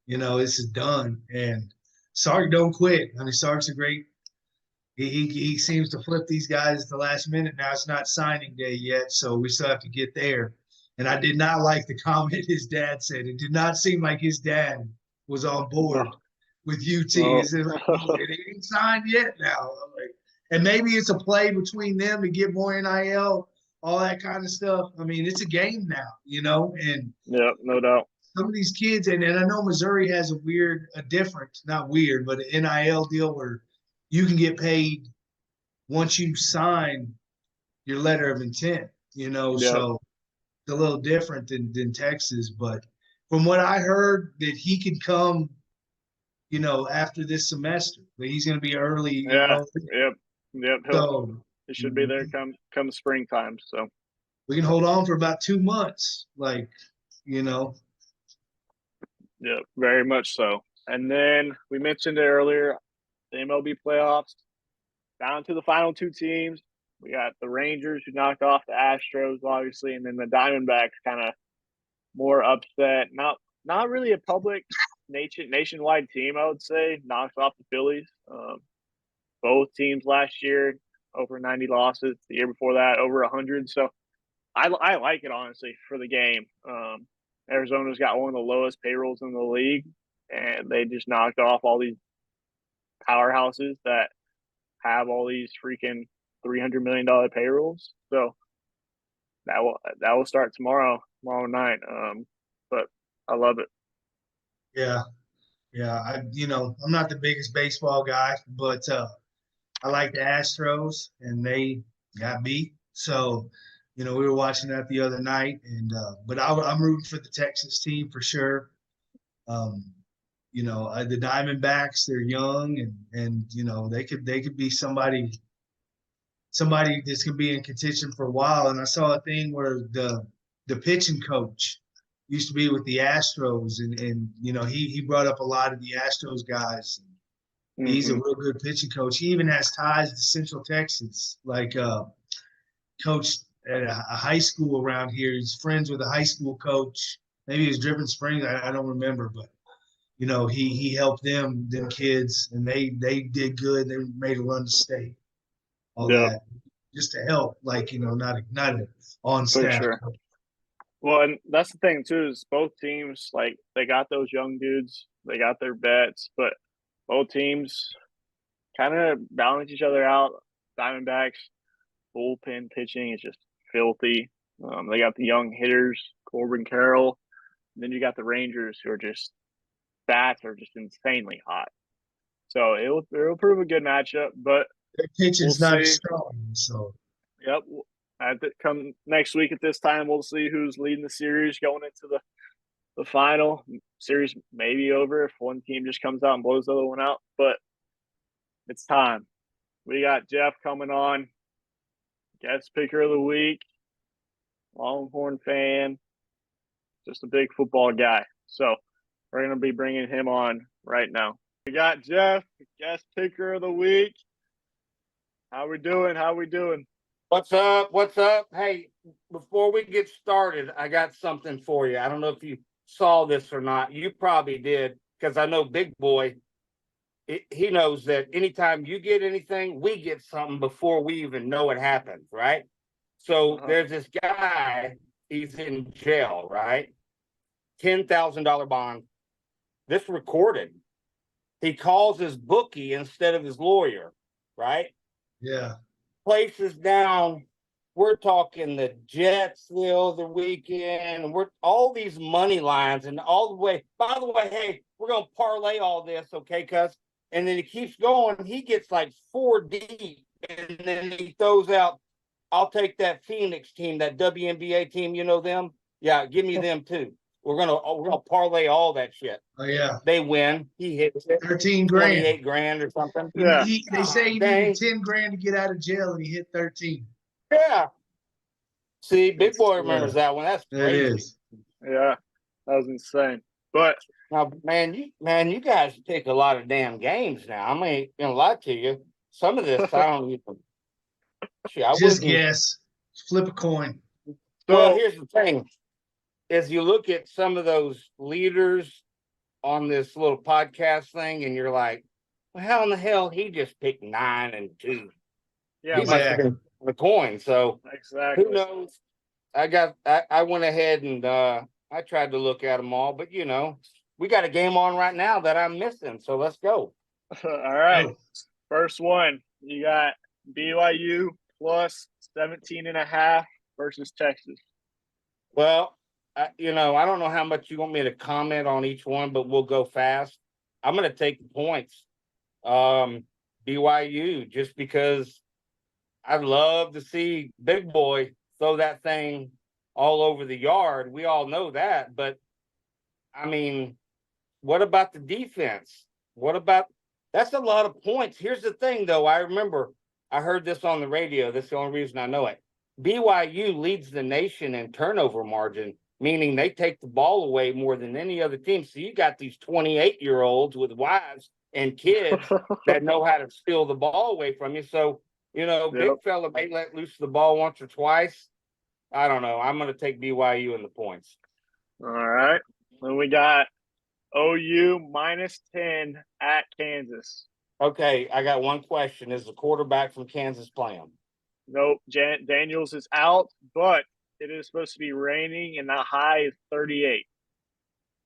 This is done. And Sark don't quit. I mean, Sark's a great. He seems to flip these guys at the last minute. Now it's not signing day yet, so we still have to get there. And I did not like the comment his dad said. It did not seem like his dad was on board with UT. Is it like, it ain't signed yet now? And maybe it's a play between them to get more NIL, all that kind of stuff. I mean, it's a game now, and yeah, no doubt. Some of these kids, and I know Missouri has a different, not weird, but an NIL deal where you can get paid once you sign your letter of intent, so it's a little different than Texas. But from what I heard, that he could come, after this semester, that he's going to be early. Yep. He should be there come springtime. So we can hold on for about 2 months, Yeah, very much so. And then we mentioned it earlier, the MLB playoffs, down to the final 2 teams. We got the Rangers, who knocked off the Astros, obviously, and then the Diamondbacks kind of more upset. Not really a public nationwide team, I would say. Knocked off the Phillies. Both teams last year over 90 losses. The year before that, over 100. So I like it, honestly, for the game. Arizona's got one of the lowest payrolls in the league, and they just knocked off all these powerhouses that have all these freaking $300 million payrolls. So that will start tomorrow night. But I love it. Yeah. I'm not the biggest baseball guy, but I like the Astros, and they got beat. So, we were watching that the other night, and but I'm rooting for the Texas team for sure. The Diamondbacks, they're young, and they could be somebody that's gonna be in contention for a while. And I saw a thing where the pitching coach used to be with the Astros, and he brought up a lot of the Astros guys. He's a real good pitching coach. He even has ties to Central Texas, like coached at a high school around here. He's friends with a high school coach. Maybe it was Driven Springs. I don't remember, but he helped them kids, and they did good. They made a run to state. All that just to help, not on staff. For sure. Well, and that's the thing too, is both teams, like, they got those young dudes, they got their vets, but both teams kind of balance each other out. Diamondbacks bullpen pitching is just filthy. They got the young hitters, Corbin Carroll. And then you got the Rangers, who are bats are just insanely hot. So it'll prove a good matchup, but their pitching's not strong. So yep. Come next week at this time, we'll see who's leading the series going into the final. Series may be over if one team just comes out and blows the other one out, but it's time. We got Jeff coming on. guest picker of the week, Longhorn fan, just a big football guy. So we're going to be bringing him on right now. We got Jeff, guest picker of the week. How we doing? What's up? What's up? Hey, before we get started, I got something for you. I don't know if you saw this or not. You probably did, because I know Big Boy, he knows that anytime you get anything, we get something before we even know it happens, right? So there's this guy, he's in jail, right? $10,000 bond. This recorded. He calls his bookie instead of his lawyer, right? Yeah. Places down. We're talking the Jets the other weekend, and we're all these money lines, and all the way. By the way, hey, we're gonna parlay all this, okay, cuz? And then he keeps going. He gets like 4 deep, and then he throws out, I'll take that Phoenix team, that WNBA team. You know them? Yeah, give me them too. We're gonna parlay all that shit. Oh yeah. They win. He hits it. 13 grand. 28 grand or something. Yeah. They say he Dang. needed 10 grand to get out of jail, and he hit 13. Yeah. See, Big Boy remembers that one. That's That crazy. is. Yeah, that was insane. But Now, you guys pick a lot of damn games now. I mean, gonna lie to you. Some of this I don't even. Shit, I Just wouldn't. guess. Flip a coin. Well, here's the thing: is you look at some of those leaders on this little podcast thing, and you're like, well, how in the hell he just picked 9 and 2? yeah, He must have been the coin. So exactly. who knows? I went ahead and I tried to look at them all, but we got a game on right now that I'm missing. So let's go. All right. Oh. First one, you got BYU plus 17.5 versus Texas. Well, I don't know how much you want me to comment on each one, but we'll go fast. I'm going to take the points. BYU, just because I'd love to see Big Boy throw that thing all over the yard. We all know that. But, I mean, what about the defense? That's a lot of points. Here's the thing, though. I remember I heard this on the radio. That's the only reason I know it. BYU leads the nation in turnover margin, meaning they take the ball away more than any other team. So you got these 28-year-olds with wives and kids that know how to steal the ball away from you. So, big fella may let loose the ball once or twice. I don't know. I'm going to take BYU in the points. All right. Then we got OU minus 10 at Kansas. Okay, I got one question. Is the quarterback from Kansas playing? Nope. Daniels is out, but it is supposed to be raining, and the high is 38.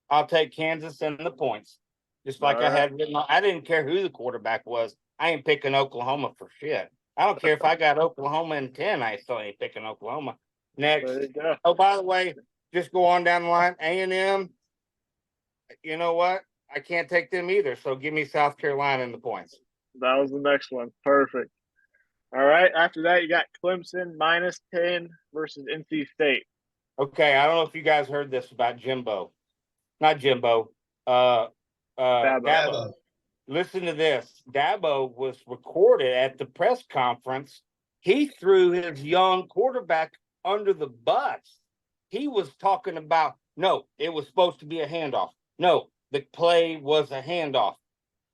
I'll take Kansas in the points. Just like I had written. I didn't care who the quarterback was. I ain't picking Oklahoma for shit. I don't care if I got Oklahoma in 10. I still ain't picking Oklahoma. Next. There you go. Oh, by the way, just go on down the line. A&M, you know what? I can't take them either. So give me South Carolina in the points. That was the next one. Perfect. All right. After that, you got Clemson minus 10 versus NC State. Okay. I don't know if you guys heard this about Jimbo. Not Jimbo. Dabo. Listen to this. Dabo was recorded at the press conference. He threw his young quarterback under the bus. He was talking about, no, it was supposed to be a handoff. No, the play was a handoff.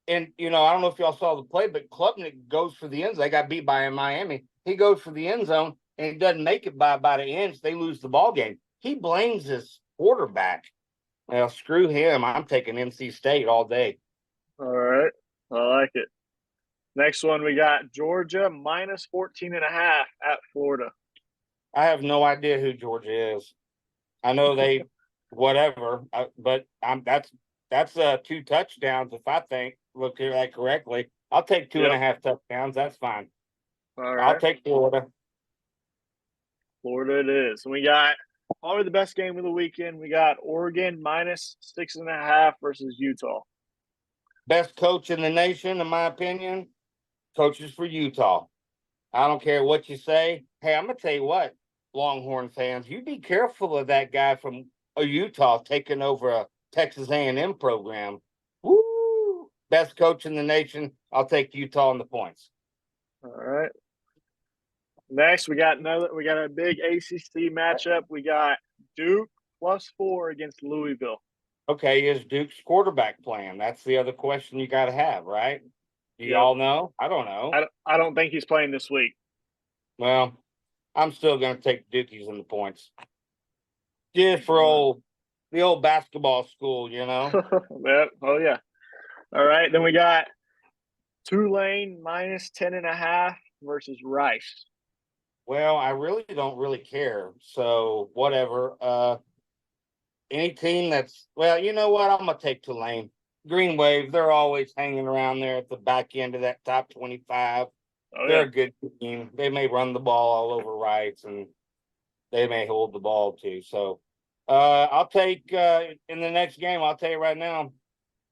And, I don't know if y'all saw the play, but Klubnik goes for the end zone. They got beat by Miami. He goes for the end zone, and he doesn't make it by about an inch. They lose the ball game. He blames his quarterback. Well, screw him. I'm taking NC State all day. All right. I like it. Next one, we got Georgia minus 14.5 at Florida. I have no idea who Georgia is. I know they whatever, but that's 2 touchdowns if I look at that correctly. I'll take 2.5 touchdowns. That's fine. All right. I'll take Florida. Florida it is. And we got probably the best game of the weekend. We got Oregon minus 6.5 versus Utah. Best coach in the nation, in my opinion, coaches for Utah. I don't care what you say. Hey, I'm going to tell you what, Longhorn fans, you be careful of that guy from Utah taking over a Texas A&M program. Woo! Best coach in the nation. I'll take Utah on the points. All right. Next, we got a big ACC matchup. We got Duke +4 against Louisville. Okay, is Duke's quarterback playing? That's the other question you got to have, right? Do Yep. y'all know? I don't know. I don't think he's playing this week. Well, I'm still going to take Dukies in the points. Just for the old basketball school, you know? Yep. Oh, yeah. All right. Then we got Tulane -10.5 versus Rice. Well, I really don't really care. So whatever. Any team that's you know what? I'm gonna take Tulane. Green Wave, they're always hanging around there at the back end of that top 25. Oh, They're yeah. a good team. They may run the ball all over Rice, and they may hold the ball too. So I'll take in the next game, I'll tell you right now,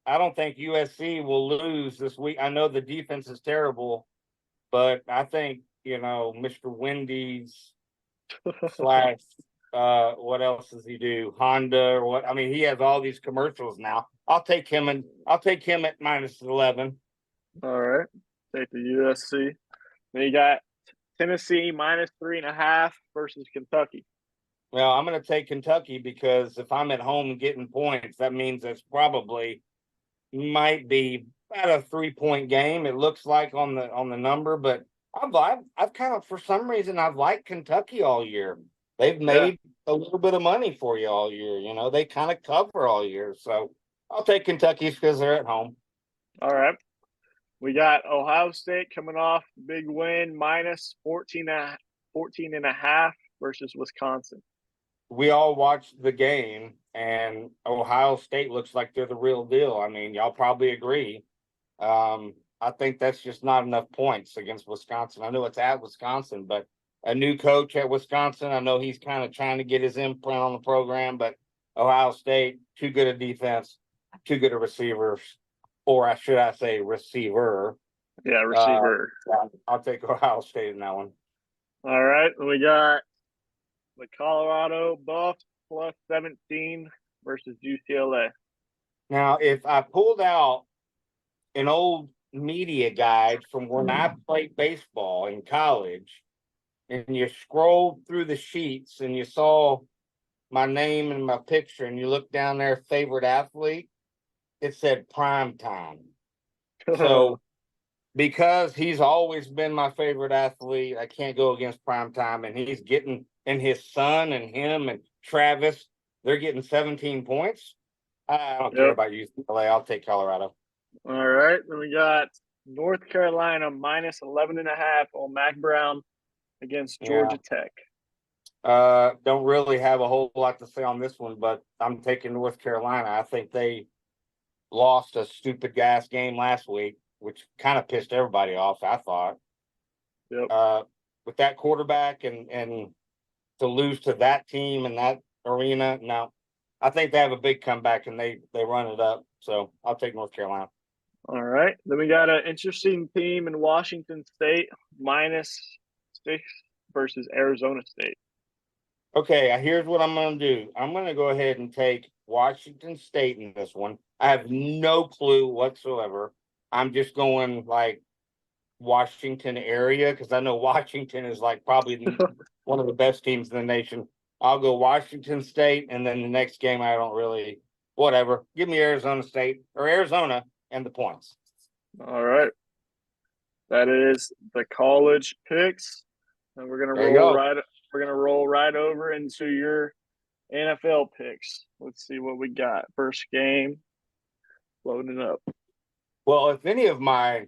I don't think USC will lose this week. I know the defense is terrible, but I think, Mr. Wendy's slash what else does he do? Honda or what? I mean, he has all these commercials now. I'll take him at -11. All right. Take the USC. Then you got Tennessee -3.5 versus Kentucky. Well, I'm going to take Kentucky because if I'm at home getting points, that means it's probably might be about a 3-point game. It looks like on the number, but I've kind of, for some reason, I've liked Kentucky all year. They've made a little bit of money for you all year. They kind of cover all year. So I'll take Kentucky because they're at home. All right. We got Ohio State coming off big win -14.5 versus Wisconsin. We all watched the game, and Ohio State looks like they're the real deal. I mean, y'all probably agree. I think that's just not enough points against Wisconsin. I know it's at Wisconsin, but a new coach at Wisconsin, I know he's kind of trying to get his imprint on the program, but Ohio State, too good a defense, too good a receivers, or should I say receiver. Yeah, receiver. I'll take Ohio State in that one. All right. We got the Colorado Buffs +17 versus UCLA. Now, if I pulled out an old media guide from when I played baseball in college, and you scrolled through the sheets and you saw my name and my picture, and you looked down there, favorite athlete, it said prime time. So because he's always been my favorite athlete, I can't go against prime time, and he's getting, and his son and him and Travis, they're getting 17 points. I don't care about UCLA. I'll take Colorado. All right. Then we got North Carolina -11.5 on Mac Brown against Georgia Tech. Don't really have a whole lot to say on this one, but I'm taking North Carolina. I think they lost a stupid gas game last week, which kind of pissed everybody off, I thought. Yep. With that quarterback and to lose to that team in that arena, no. I think they have a big comeback and they run it up. So I'll take North Carolina. All right. Then we got an interesting team in Washington State -6 versus Arizona State. Okay, here's what I'm going to do. I'm going to go ahead and take Washington State in this one. I have no clue whatsoever. I'm just going like Washington area because I know Washington is like probably one of the best teams in the nation. I'll go Washington State, and then the next game I don't really whatever. Give me Arizona State or Arizona and the points. All right. That is the college picks. And we're gonna roll right over into your NFL picks. Let's see what we got. First game. Loading up. Well, if any of my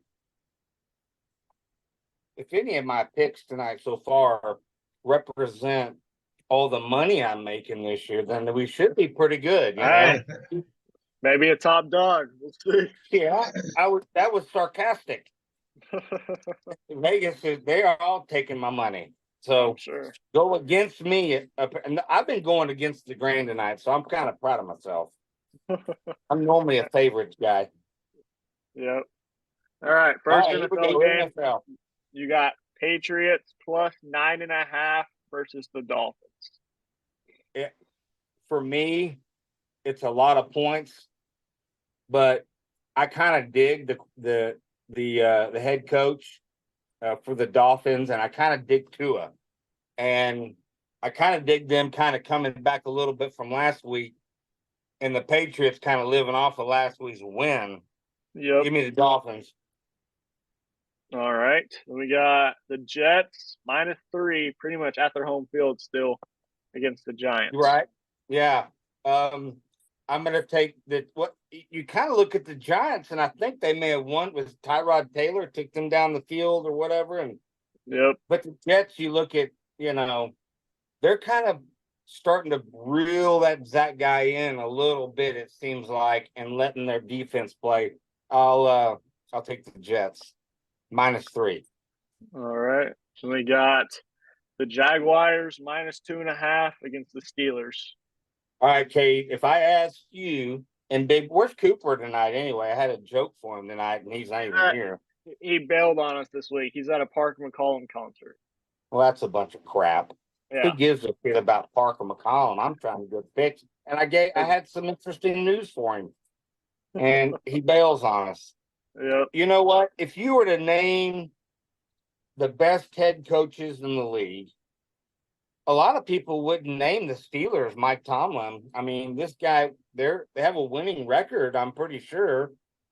picks tonight so far represent all the money I'm making this year, then we should be pretty good. Maybe a top dog. We'll see. Yeah, that was sarcastic. Vegas they are all taking my money. So sure. Go against me. And I've been going against the grain tonight, so I'm kind of proud of myself. I'm normally a favorites guy. Yep. All right. First NFL game. NFL. You got Patriots +9.5 versus the Dolphins. For me, it's a lot of points, but I kind of dig the head coach. for the Dolphins, and I kind of dig Tua. And I kind of dig them kind of coming back a little bit from last week, and the Patriots kind of living off of last week's win. Yep. Give me the Dolphins. All right. Then we got the Jets -3, pretty much at their home field still against the Giants. Right. Yeah. I'm going to take what you kind of look at the Giants, and I think they may have won with Tyrod Taylor, took them down the field or whatever. And Yep. but the Jets, you look at, they're kind of starting to reel that guy in a little bit, it seems like, and letting their defense play. I'll take the Jets -3. All right. So we got the Jaguars -2.5 against the Steelers. All right, Kate, if I ask you, and Big, where's Cooper tonight anyway? I had a joke for him tonight, and he's not even here. He bailed on us this week. He's at a Parker McCollum concert. Well, that's a bunch of crap. Yeah. Who gives a shit about Parker McCollum? I'm trying to get fixed. And I had some interesting news for him. And he bails on us. Yep. You know what? If you were to name the best head coaches in the league, a lot of people wouldn't name the Steelers, Mike Tomlin. I mean, this guy, they have a winning record, I'm pretty sure.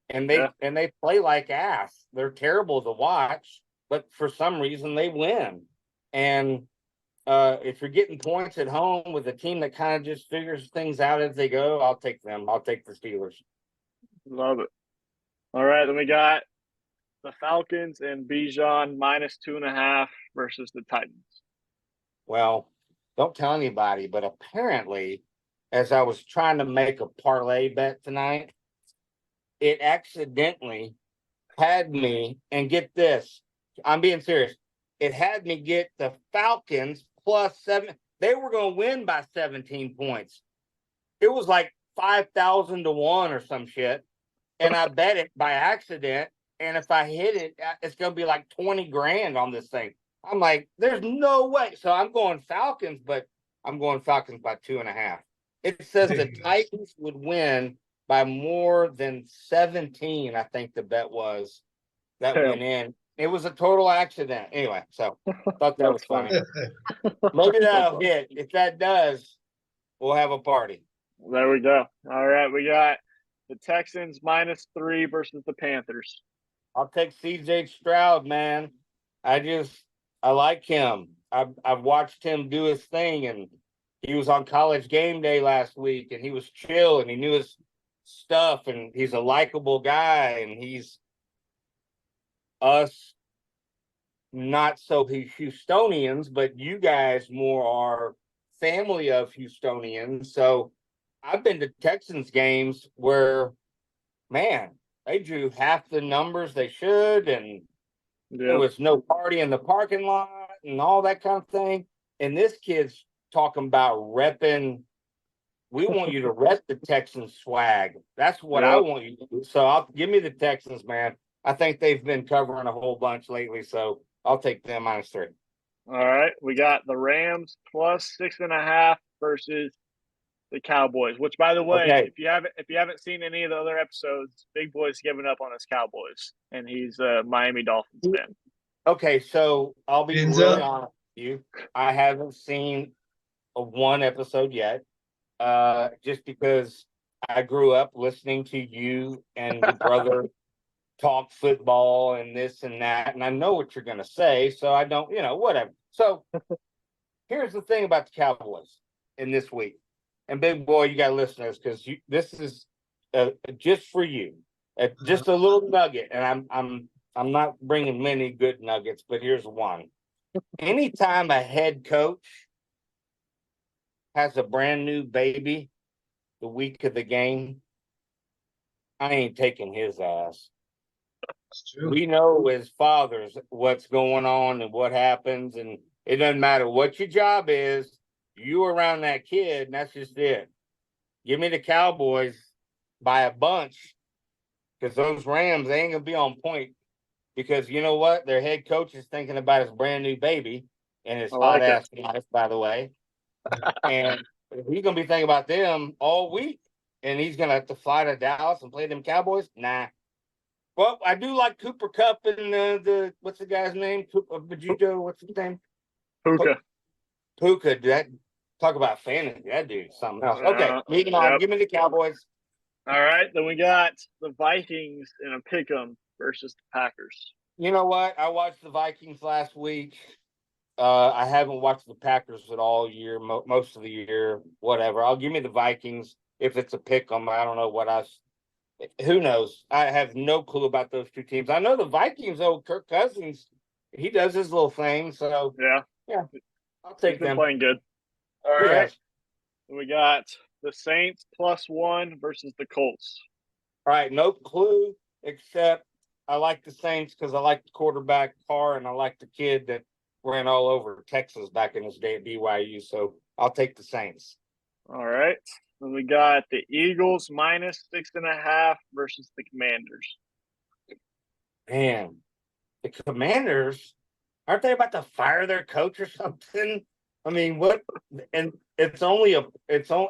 And they play like ass. They're terrible to watch, but for some reason they win. And if you're getting points at home with a team that kind of just figures things out as they go, I'll take them. I'll take the Steelers. Love it. All right, then we got the Falcons and Bijan -2.5 versus the Titans. Well, don't tell anybody, but apparently, as I was trying to make a parlay bet tonight, it accidentally had me, and get this, I'm being serious, it had me get the Falcons +7. They were going to win by 17 points. It was like 5,000 to 1 or some shit. And I bet it by accident. And if I hit it, it's going to be like 20 grand on this thing. I'm like, there's no way. So I'm going Falcons, but I'm going Falcons by 2.5. It says the Titans would win by more than 17, I think the bet was. That went in. It was a total accident. Anyway, so thought that was funny. Maybe that'll hit. If that does, we'll have a party. There we go. All right, we got the Texans -3 versus the Panthers. I'll take CJ Stroud, man. I like him. I've watched him do his thing, and he was on College Game Day last week, and he was chill, and he knew his stuff, and he's a likable guy, and he's us not so Houstonians, but you guys more are family of Houstonians. So I've been to Texans games where, man, they drew half the numbers they should, and there was no party in the parking lot and all that kind of thing. And this kid's talking about repping. We want you to rep the Texans swag. That's what I want you to do. So give me the Texans, man. I think they've been covering a whole bunch lately, so I'll take them -3. All right, we got the Rams +6.5 versus the Cowboys. Which, by the way, if you haven't seen any of the other episodes, Big Boy's given up on his Cowboys, and he's a Miami Dolphins fan. Okay, so I'll be really honest with you. I haven't seen one episode yet, just because I grew up listening to you and your brother talk football and this and that, and I know what you're going to say, so I don't, whatever. So here's the thing about the Cowboys in this week, and Big Boy, you got to listen to this, because this is just for you, just a little nugget, and I'm not bringing many good nuggets, but here's one. Anytime a head coach has a brand new baby the week of the game, I ain't taking his ass. We know as fathers what's going on and what happens, and it doesn't matter what your job is, you around that kid, and that's just it. Give me the Cowboys by a bunch, because those Rams, they ain't gonna be on point, because you know what? Their head coach is thinking about his brand new baby and his hot ass wife, by the way. And he's gonna be thinking about them all week, and he's gonna have to fly to Dallas and play them Cowboys. Nah, Well, I do like Cooper Cup and the what's the guy's name? Bajudo, what's his name? Puka. Puka. That talk about fantasy. That dude's something else. Okay, moving on. Yep. Give me the Cowboys. All right, then we got the Vikings in a pick'em versus the Packers. You know what? I watched the Vikings last week. I haven't watched the Packers at all year, most of the year, whatever. I'll give me the Vikings if it's a pick 'em. I don't know what who knows? I have no clue about those two teams. I know the Vikings, though, Kirk Cousins, he does his little thing. So, Yeah, I'll he's take been them. playing good. All right, Yes. we got the Saints +1 versus the Colts. All right, no clue except I like the Saints because I like the quarterback Carr and I like the kid that ran all over Texas back in his day at BYU. So I'll take the Saints. All right, then we got the Eagles -6.5 versus the Commanders. Man, the Commanders, aren't they about to fire their coach or something? I mean, what? And it's only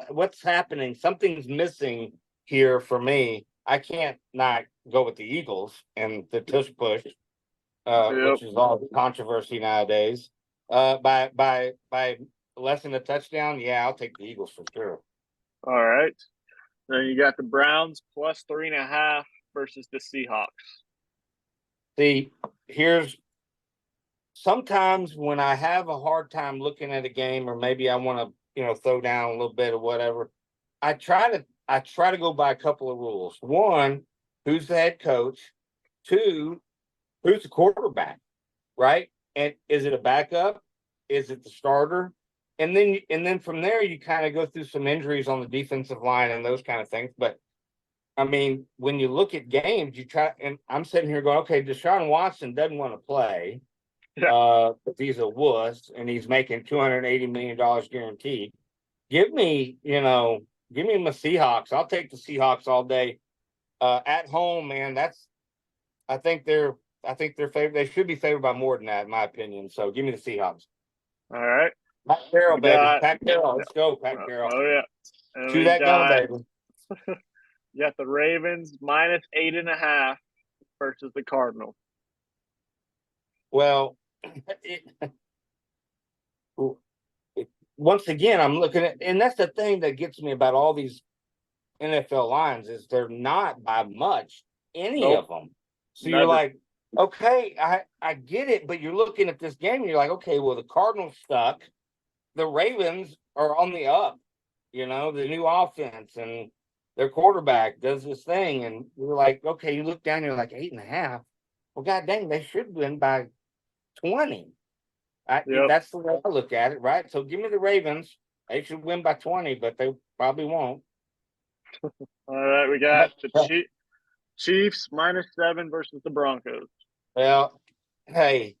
what's happening? Something's missing here for me. I can't not go with the Eagles and the tush push, which is all the controversy nowadays. By less than a touchdown, yeah, I'll take the Eagles for sure. All right, then you got the Browns +3.5 versus the Seahawks. See, sometimes when I have a hard time looking at a game, or maybe I want to, throw down a little bit or whatever, I try to go by a couple of rules. One, who's the head coach? Two, who's the quarterback? Right? And is it a backup? Is it the starter? And then from there you kind of go through some injuries on the defensive line and those kind of things. But I mean, when you look at games, you try, and I'm sitting here going, okay, Deshaun Watson doesn't want to play. But he's a wuss and he's making $280 million guaranteed. Give me my Seahawks. I'll take the Seahawks all day. At home, man, I think they're favored. They should be favored by more than that, in my opinion. So give me the Seahawks. All right. Pat Carroll, baby. Pat Carroll. Let's go, Pat Carroll. Oh, yeah. And Chew that gum, baby. You got the Ravens -8.5 versus the Cardinals. Well, once again, I'm looking at, and that's the thing that gets me about all these NFL lines is they're not by much, any of them. So Never. You're like, okay, I get it, but you're looking at this game and you're like, okay, well, the Cardinals stuck. The Ravens are on the up, the new offense and their quarterback does this thing. And you're like, okay, you look down, you're like 8.5. Well, God dang, they should win by 20. That's the way I look at it, right? So give me the Ravens. They should win by 20, but they probably won't. All right, we got the Chiefs -7 versus the Broncos. Well, hey,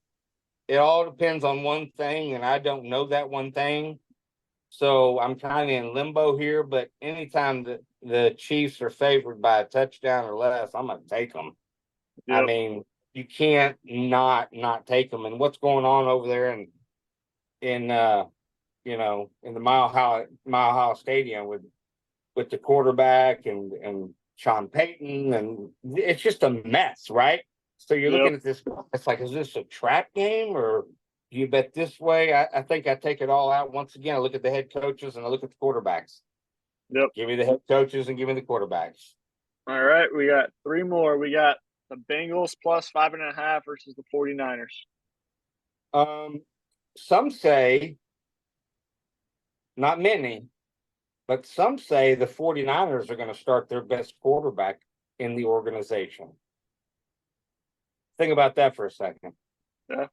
it all depends on one thing, and I don't know that one thing. So I'm kind of in limbo here, but anytime the Chiefs are favored by a touchdown or less, I'm going to take them. Yep. I mean, you can't not take them. And what's going on over there in the Mile High Stadium with the quarterback and Sean Payton, and it's just a mess, right? So you're looking at this, it's like, is this a trap game or do you bet this way? I think I take it all out. Once again, I look at the head coaches and I look at the quarterbacks. Yep. Give me the head coaches and give me the quarterbacks. All right, we got three more. We got the Bengals +5.5 versus the 49ers. Some say, not many, but some say the 49ers are going to start their best quarterback in the organization. Think about that for a second. Yeah.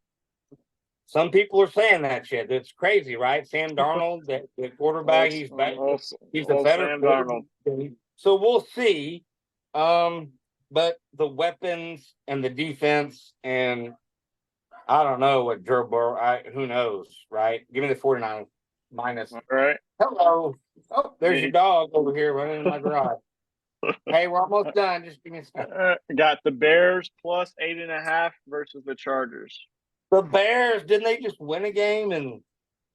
Some people are saying that shit. It's crazy, right? Sam Darnold, the quarterback, he's better. He's a better Sam Darnold. So we'll see. But the weapons and the defense, and I don't know what Joe Burrow, who knows, right? Give me the 49ers minus. All right. Hello. Oh, there's your dog over here running in my garage. Hey, we're almost done. Just give me a second. Got the Bears +8.5 versus the Chargers. The Bears, didn't they just win a game and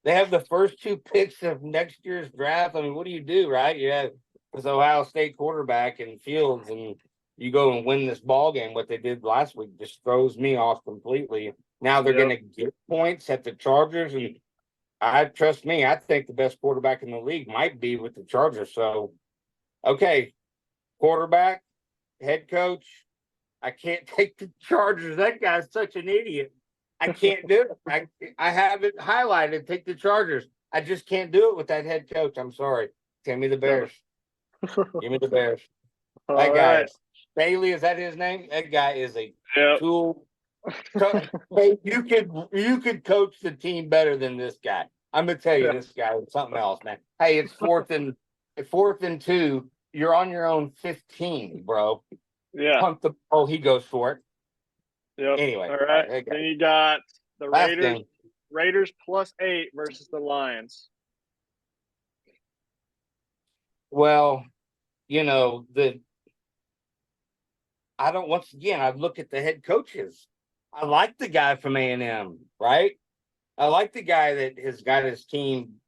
they have the first two picks of next year's draft? I mean, what do you do, right? You have this Ohio State quarterback and Fields, and you go and win this ball game. What they did last week just throws me off completely. Now they're going to get points at the Chargers, and trust me, I think the best quarterback in the league might be with the Chargers. So, okay, quarterback, head coach. I can't take the Chargers. That guy's such an idiot. I can't do it. I have it highlighted. Take the Chargers. I just can't do it with that head coach. I'm sorry. Give me the Bears. Give me the Bears. That guy, right. Bailey, is that his name? That guy is a Yep. tool. Hey, you could coach the team better than this guy. I'm gonna tell you, this guy is something else, man. Hey, it's fourth and 2. You're on your own 15, bro. Yeah. Pump the he goes for it. Yep. Anyway, all right. Then you got the Raiders. Raiders +8 versus the Lions. Well, once again, I look at the head coaches. I like the guy from A&M, right? I like the guy that has got his team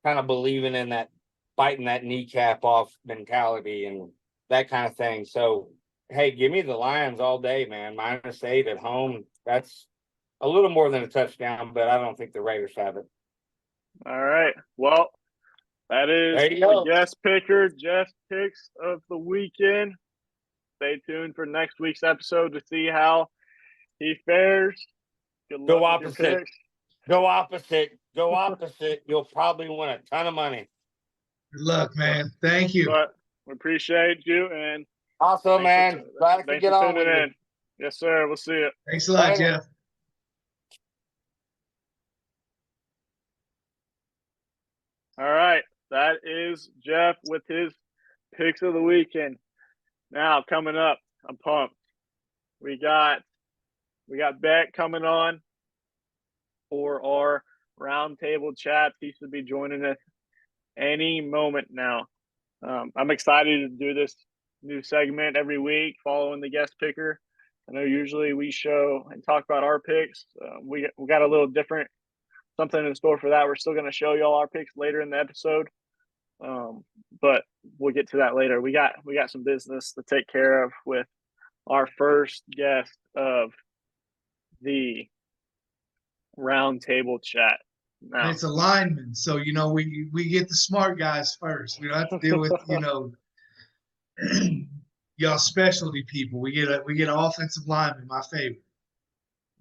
kind of believing in that, biting that kneecap off mentality and that kind of thing. So, hey, give me the Lions all day, man. -8 at home. That's a little more than a touchdown, but I don't think the Raiders have it. All right. Well, that is the guest picker, Jeff's picks of the weekend. Stay tuned for next week's episode to see how he fares. Good luck Go with opposite. your picks. Go opposite. Go opposite. You'll probably win a ton of money. Good luck, man. Thank you. But we appreciate you, and awesome, man. Glad to get on with you. Yes, sir. We'll see you. Thanks a lot, Jeff. All right. That is Jeff with his picks of the weekend. Now, coming up, I'm pumped. We got Beck coming on for our roundtable chat. He should be joining us any moment now. I'm excited to do this new segment every week following the guest picker. I know usually we show and talk about our picks. We got a little different something in store for that. We're still going to show y'all our picks later in the episode, but we'll get to that later. We got some business to take care of with our first guest of the roundtable chat. Now, and it's a lineman, so we get the smart guys first. We don't have to deal with y'all specialty people. We get an offensive lineman, my favorite.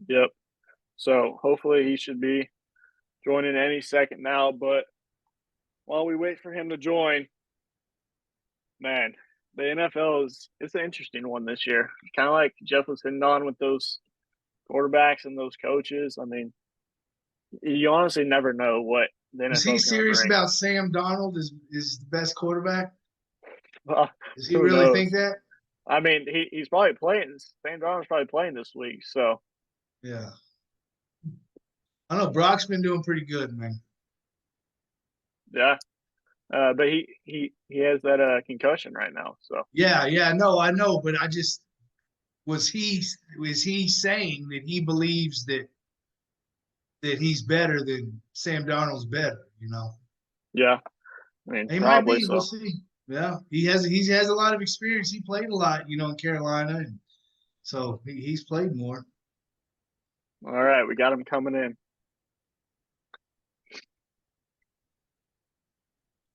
Yep. So hopefully he should be joining any second now. But while we wait for him to join, man, the NFL it's an interesting one this year. Kind of like Jeff was hitting on with those quarterbacks and those coaches. I mean, you honestly never know what the NFL is he serious about Sam Darnold is the best quarterback? Does he really think that? I mean, he's probably playing. Sam Darnold's probably playing this week. So yeah, I know Brock's been doing pretty good, man. Yeah, but he has that concussion right now. So yeah, no, I know, but I just was he saying that he believes that he's better than Sam Darnold's better, Yeah, I mean, he might be. So. We'll see. Yeah, he has a lot of experience. He played a lot, in Carolina, and so he's played more. All right, we got him coming in.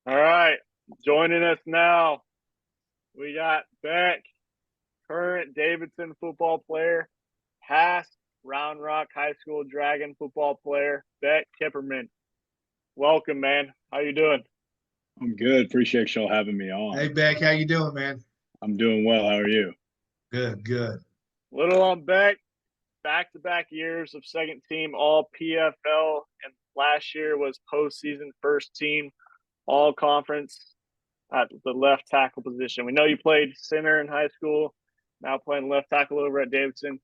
All right, joining us now, we got Beck, current Davidson football player, past Round Rock High School Dragon football player, Beck Kipperman. Welcome, man. How you doing? I'm good. Appreciate y'all having me on. Hey, Beck, how you doing, man? I'm doing well. How are you? Good. Little on Beck, back-to-back years of second team all PFL, and last year was postseason first team all conference at the left tackle position. We know you played center in high school, now playing left tackle over at Davidson.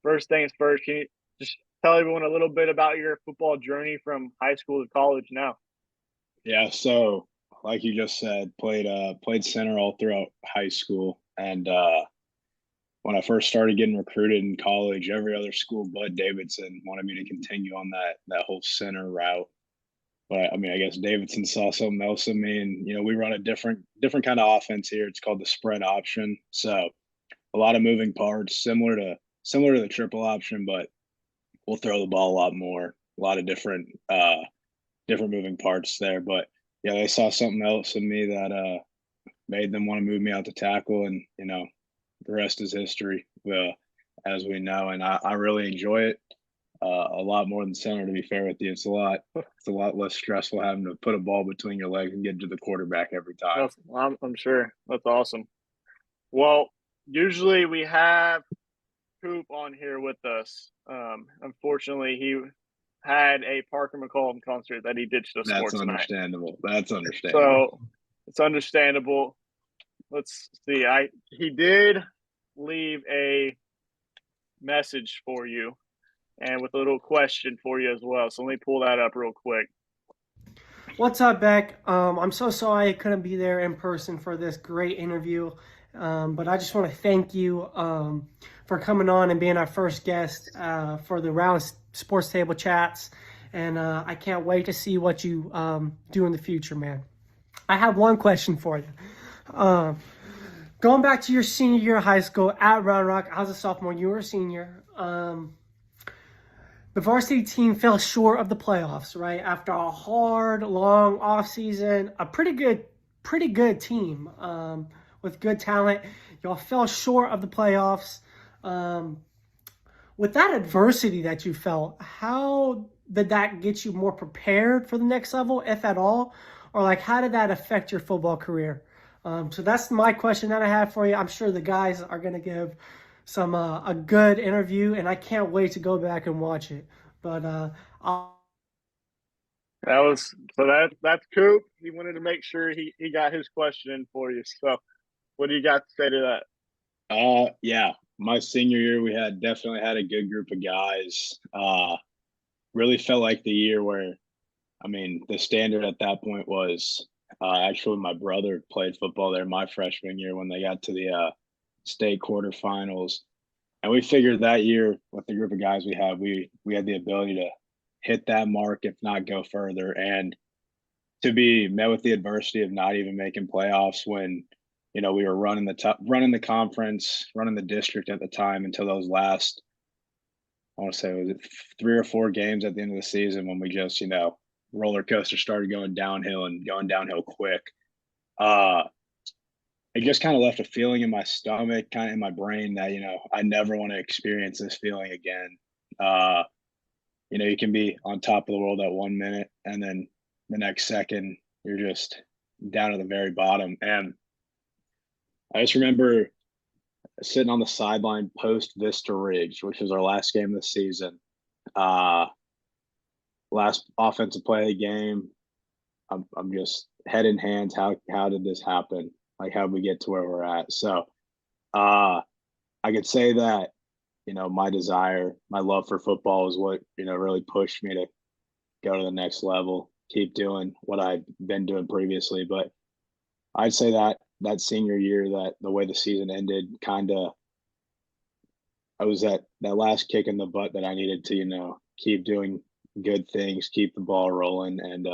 First things first, can you just tell everyone a little bit about your football journey from high school to college now? Yeah, so like you just said, played center all throughout high school, and when I first started getting recruited in college, every other school but Davidson wanted me to continue on that whole center route. But I mean, I guess Davidson saw something else in me, and we run a different kind of offense here. It's called the spread option. So a lot of moving parts, similar to the triple option, but we'll throw the ball a lot more. A lot of different moving parts there. But yeah, they saw something else in me that made them want to move me out to tackle, and the rest is history, as we know. And I really enjoy it a lot more than center. To be fair with you, it's a lot less stressful having to put a ball between your legs and get to the quarterback every time. I'm sure that's awesome. Well, usually we have Coop on here with us. Unfortunately, he had a Parker McCollum concert that he ditched us for That's tonight. understandable. That's understandable. So it's understandable. Let's see. He did leave a message for you and with a little question for you as well. So let me pull that up real quick. What's up, Beck? I'm so sorry I couldn't be there in person for this great interview, but I just want to thank you for coming on and being our first guest for the Round Sports Table Chats, and I can't wait to see what you do in the future, man. I have one question for you. Going back to your senior year of high school at Round Rock, I was a sophomore, you were a senior. The varsity team fell short of the playoffs, right? After a hard, long offseason, a pretty good team with good talent. Y'all fell short of the playoffs. With that adversity that you felt, how did that get you more prepared for the next level, if at all? Or like, how did that affect your football career? So that's my question that I have for you. I'm sure the guys are going to give some a good interview, and I can't wait to go back and watch it. But that's Coop. He wanted to make sure he got his question in for you. So what do you got to say to that? Yeah, my senior year we definitely had a good group of guys. Really felt like the year where, I mean, the standard at that point was actually my brother played football there my freshman year when they got to the state quarterfinals. And we figured that year with the group of guys we had the ability to hit that mark, if not go further. And to be met with the adversity of not even making playoffs when, we were running the conference, running the district at the time until those last, I want to say, was it 3 or 4 games at the end of the season when we just, roller coaster started going downhill and going downhill quick. It just kind of left a feeling in my stomach, kind of in my brain that, I never want to experience this feeling again. You can be on top of the world at 1 minute and then the next second you're just down at the very bottom. And I just remember sitting on the sideline post Vista Ridge, which was our last game of the season. Last offensive play of the game. I'm just head in hands. How did this happen? Like, how did we get to where we're at? So I could say that, my desire, my love for football is what, really pushed me to go to the next level, keep doing what I've been doing previously. But I'd say that senior year, that the way the season ended, I was that last kick in the butt that I needed to, keep doing good things, keep the ball rolling, and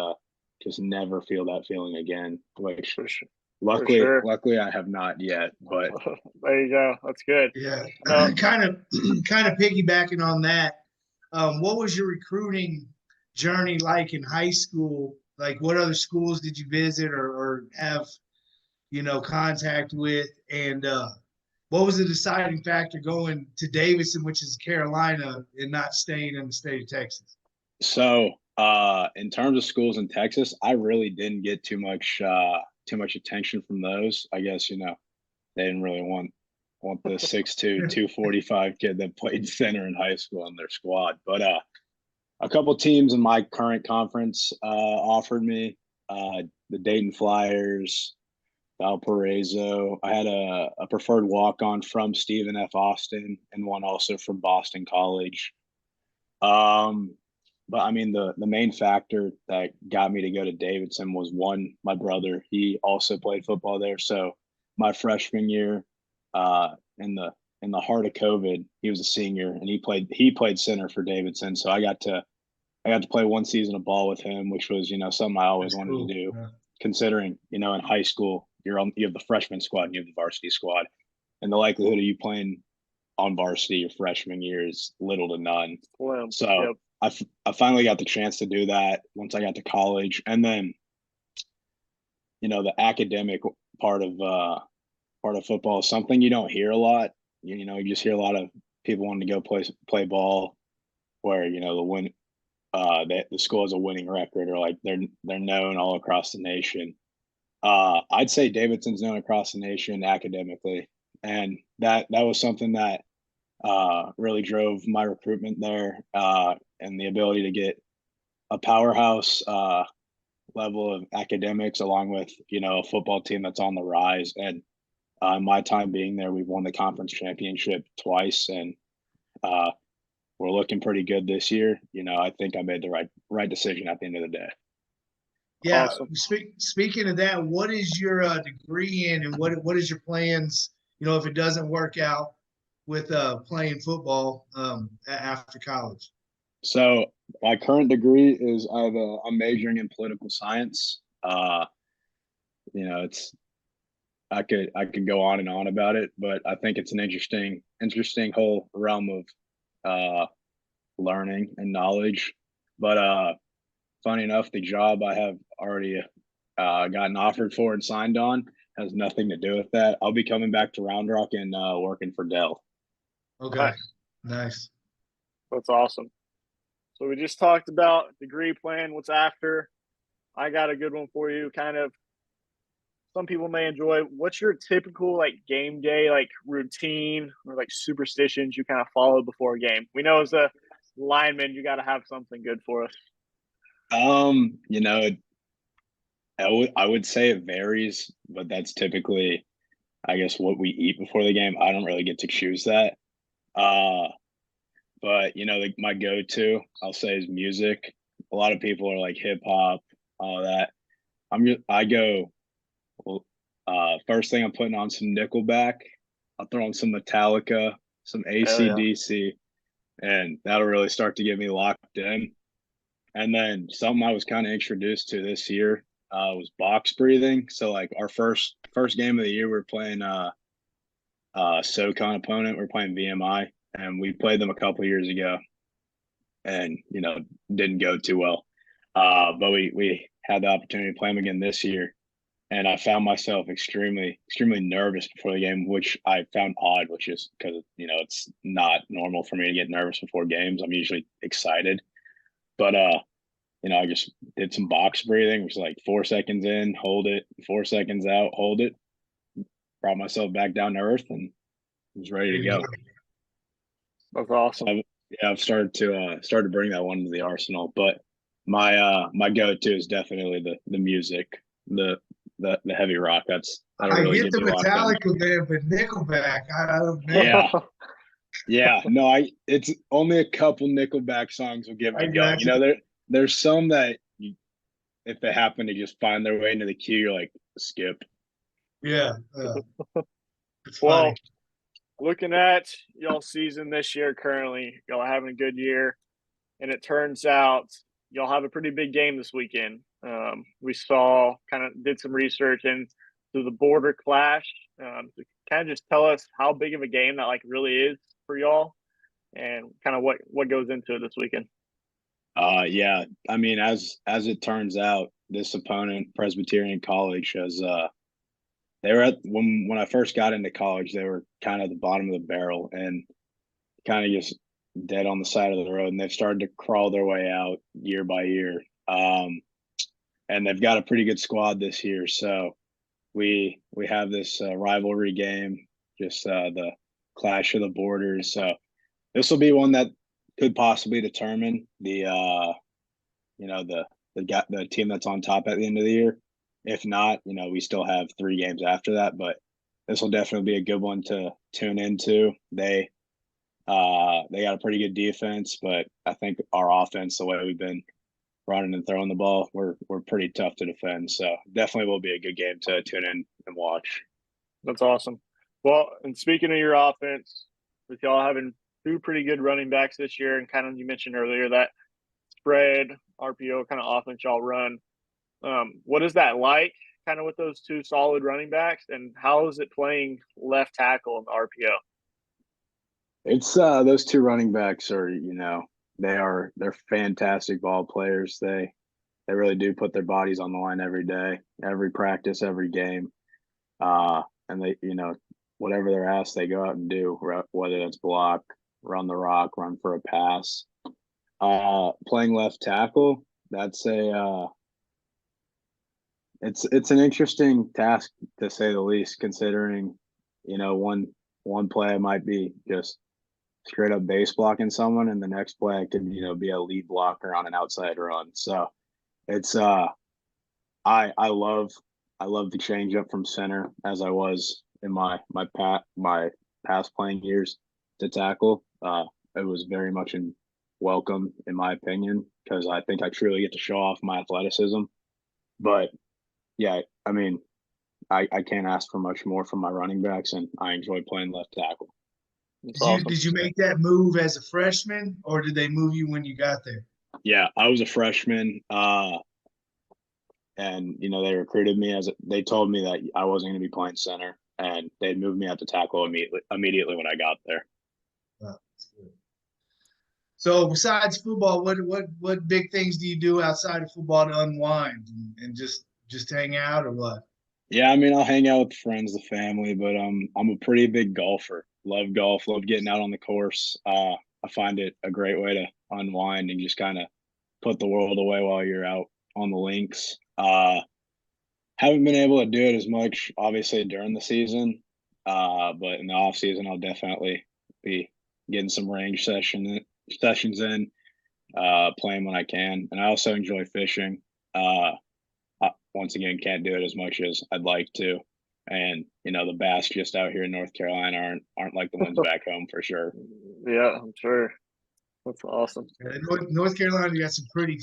just never feel that feeling again. Which luckily I have not yet. But there you go. That's good. Yeah, kind of piggybacking on that. What was your recruiting journey like in high school? Like, what other schools did you visit or have, contact with? And what was the deciding factor going to Davidson, which is Carolina, and not staying in the state of Texas? So, in terms of schools in Texas, I really didn't get too much attention from those. I guess, they didn't really want the 6'2", 245 kid that played center in high school on their squad. But a couple teams in my current conference offered me, the Dayton Flyers, Valparaiso. I had a preferred walk-on from Stephen F. Austin and one also from Boston College. But I mean, the main factor that got me to go to Davidson was, one, my brother. He also played football there. So my freshman year, in the heart of COVID, he was a senior and he played center for Davidson. So I got to play one season of ball with him, which was, something I always wanted to do. Yeah. Considering, in high school, you have the freshman squad and you have the varsity squad. and the likelihood of you playing on varsity your freshman year is little to none. Slim. So Yep. I finally got the chance to do that once I got to college, and then the academic part of football is something you don't hear a lot. You just hear a lot of people wanting to go play ball, where the school has a winning record, or like they're known all across the nation. I'd say Davidson's known across the nation academically, and that was something that really drove my recruitment there, and the ability to get a powerhouse level of academics, along with a football team that's on the rise. And my time being there, we've won the conference championship twice, and we're looking pretty good this year. I think I made the right decision at the end of the day. Yeah. Awesome. Speaking of that, what is your degree in, and what is your plans? If it doesn't work out with playing football after college. So my current degree is I'm majoring in political science. It's I could go on and on about it, but I think it's an interesting whole realm of learning and knowledge. But funny enough, the job I have already gotten offered for and signed on has nothing to do with that. I'll be coming back to Round Rock and working for Dell. Okay, nice. That's awesome. So we just talked about degree plan, what's after. I got a good one for you. Kind of some people may enjoy. What's your typical game day routine or superstitions you kind of follow before a game? We know as a lineman you got to have something good for us. I would say it varies, but that's typically, I guess, what we eat before the game. I don't really get to choose that. But my go-to, I'll say, is music. A lot of people are like hip hop, all that. I go. First thing, I'm putting on some Nickelback. I'll throw on some Metallica, some AC/DC, and that'll really start to get me locked in. And then something I was kind of introduced to this year was box breathing. So our first game of the year, we're playing SoCon opponent. We're playing VMI, and we played them a couple years ago, and didn't go too well. But we had the opportunity to play them again this year, and I found myself extremely nervous before the game, which I found odd, which is because it's not normal for me to get nervous before games. I'm usually excited, but I just did some box breathing, which is 4 seconds in, hold it, 4 seconds out, hold it, brought myself back down to earth, and was ready to go. That's awesome. I've started to bring that one to the arsenal, but my go-to is definitely the music, the heavy rock. I really get the Metallica band, but Nickelback, I don't know. Yeah. No, it's only a couple Nickelback songs will get me going. There's some that if they happen to just find their way into the queue, you're like, skip. Yeah. It's well, funny. Looking at y'all season this year, currently y'all having a good year, and it turns out y'all have a pretty big game this weekend. We did some research into the border clash. So kind of just tell us how big of a game that really is for y'all, and kind of what goes into it this weekend. Yeah. I mean, as it turns out, this opponent, Presbyterian College, has they were when I first got into college, they were kind of the bottom of the barrel and kind of just dead on the side of the road, and they've started to crawl their way out year by year. And they've got a pretty good squad this year, so we have this rivalry game, just the clash of the borders. So this will be one that could possibly determine the team that's on top at the end of the year. If not, we still have 3 games after that, but this will definitely be a good one to tune into. They got a pretty good defense, but I think our offense, the way we've been running and throwing the ball, we're pretty tough to defend. So definitely will be a good game to tune in and watch. That's awesome. Well, and speaking of your offense, with y'all having 2 pretty good running backs this year, and kind of you mentioned earlier that spread RPO kind of offense y'all run. What is that like? kind of with those two solid running backs, and how is it playing left tackle in the RPO? It's those two running backs are, they're fantastic ball players. They really do put their bodies on the line every day, every practice, every game. And they, whatever they're asked, they go out and do, whether that's block, run the rock, run for a pass. Playing left tackle, that's it's an interesting task to say the least, considering, one play might be just straight up base blocking someone, and the next play could, be a lead blocker on an outside run. So it's I love the change up from center, as I was in my past playing years, to tackle. It was very much welcome, in my opinion, because I think I truly get to show off my athleticism. But yeah, I mean, I can't ask for much more from my running backs, and I enjoy playing left tackle. Did you make that move as a freshman, or did they move you when you got there? Yeah, I was a freshman. And they recruited me they told me that I wasn't going to be playing center, and they'd moved me out to tackle immediately when I got there. Oh, that's good. So besides football, what big things do you do outside of football to unwind and just hang out, or what? Yeah, I mean, I'll hang out with friends, the family, but I'm a pretty big golfer. Love golf, love getting out on the course. I find it a great way to unwind and just kind of put the world away while you're out on the links. Haven't been able to do it as much, obviously, during the season. But in the off season, I'll definitely be getting some range sessions in, playing when I can. And I also enjoy fishing. Once again, can't do it as much as I'd like to. And the bass just out here in North Carolina aren't like the ones back home, for sure. Yeah, I'm sure. That's awesome. North Carolina got some pretty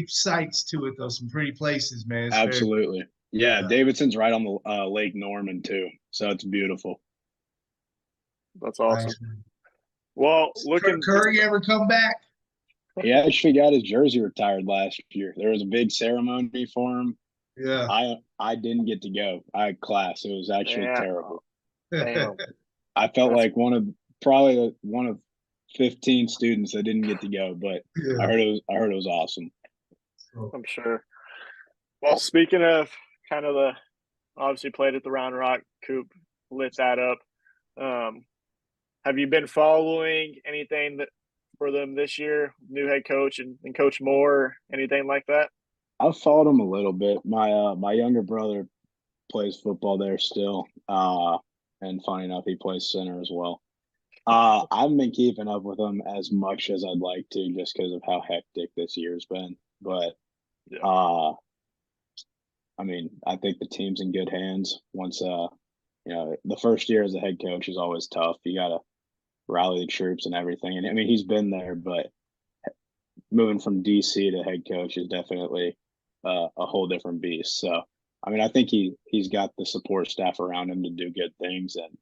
sights to it, though. Some pretty places, man. It's Absolutely. Yeah, Davidson's right on the Lake Norman too, so it's beautiful. That's awesome. Nice. Well, Curry ever come back? He actually got his jersey retired last year. There was a big ceremony for him. Yeah. I didn't get to go. I had class. It was actually terrible. Damn. I felt like probably one of 15 students that didn't get to go, but Yeah. I heard it was awesome. I'm sure. Well, speaking of kind of obviously played at the Round Rock, Coop lit that up. Have you been following anything for them this year? New head coach and Coach Moore, anything like that? I've followed him a little bit. My younger brother plays football there still, and funny enough, he plays center as well. I haven't been keeping up with him as much as I'd like to, just because of how hectic this year's been. But yeah. I mean, I think the team's in good hands. Once the first year as a head coach is always tough. You got to rally the troops and everything. And I mean, he's been there, but moving from DC to head coach is definitely a whole different beast. So, I mean, I think he's got the support staff around him to do good things, and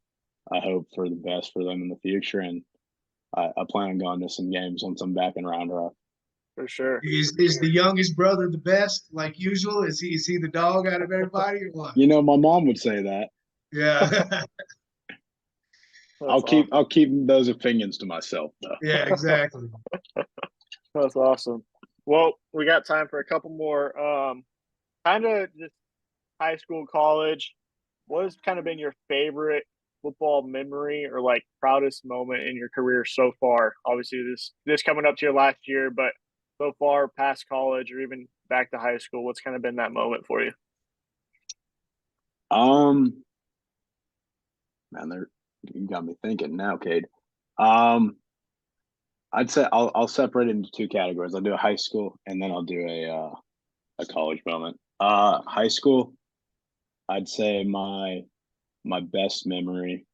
I hope for the best for them in the future. And I plan on going to some games once I'm back in Round Rock. For sure. Is the youngest brother the best, like usual? Is he the dog out of everybody, or what? My mom would say that. Yeah. I'll keep those opinions to myself, though. Yeah, exactly. That's awesome. Well, we got time for a couple more. Kind of just high school, college. What has kind of been your favorite football memory or like proudest moment in your career so far? Obviously, this coming up to your last year, but so far past college or even back to high school, what's kind of been that moment for you? Man, you got me thinking now, Cade. I'd say I'll separate it into two categories. I'll do a high school and then I'll do a college moment. High school, I'd say my best memory,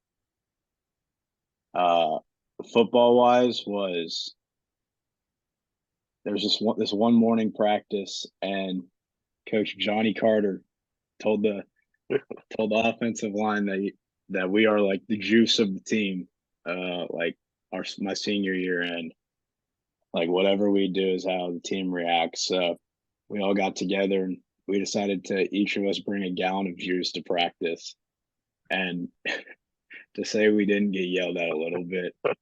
football wise, was there was this one morning practice, and Coach Johnny Carter told the offensive line that we are like the juice of the team, like my senior year, and like whatever we do is how the team reacts. So we all got together and we decided to each of us bring a gallon of juice to practice. And to say we didn't get yelled at a little bit for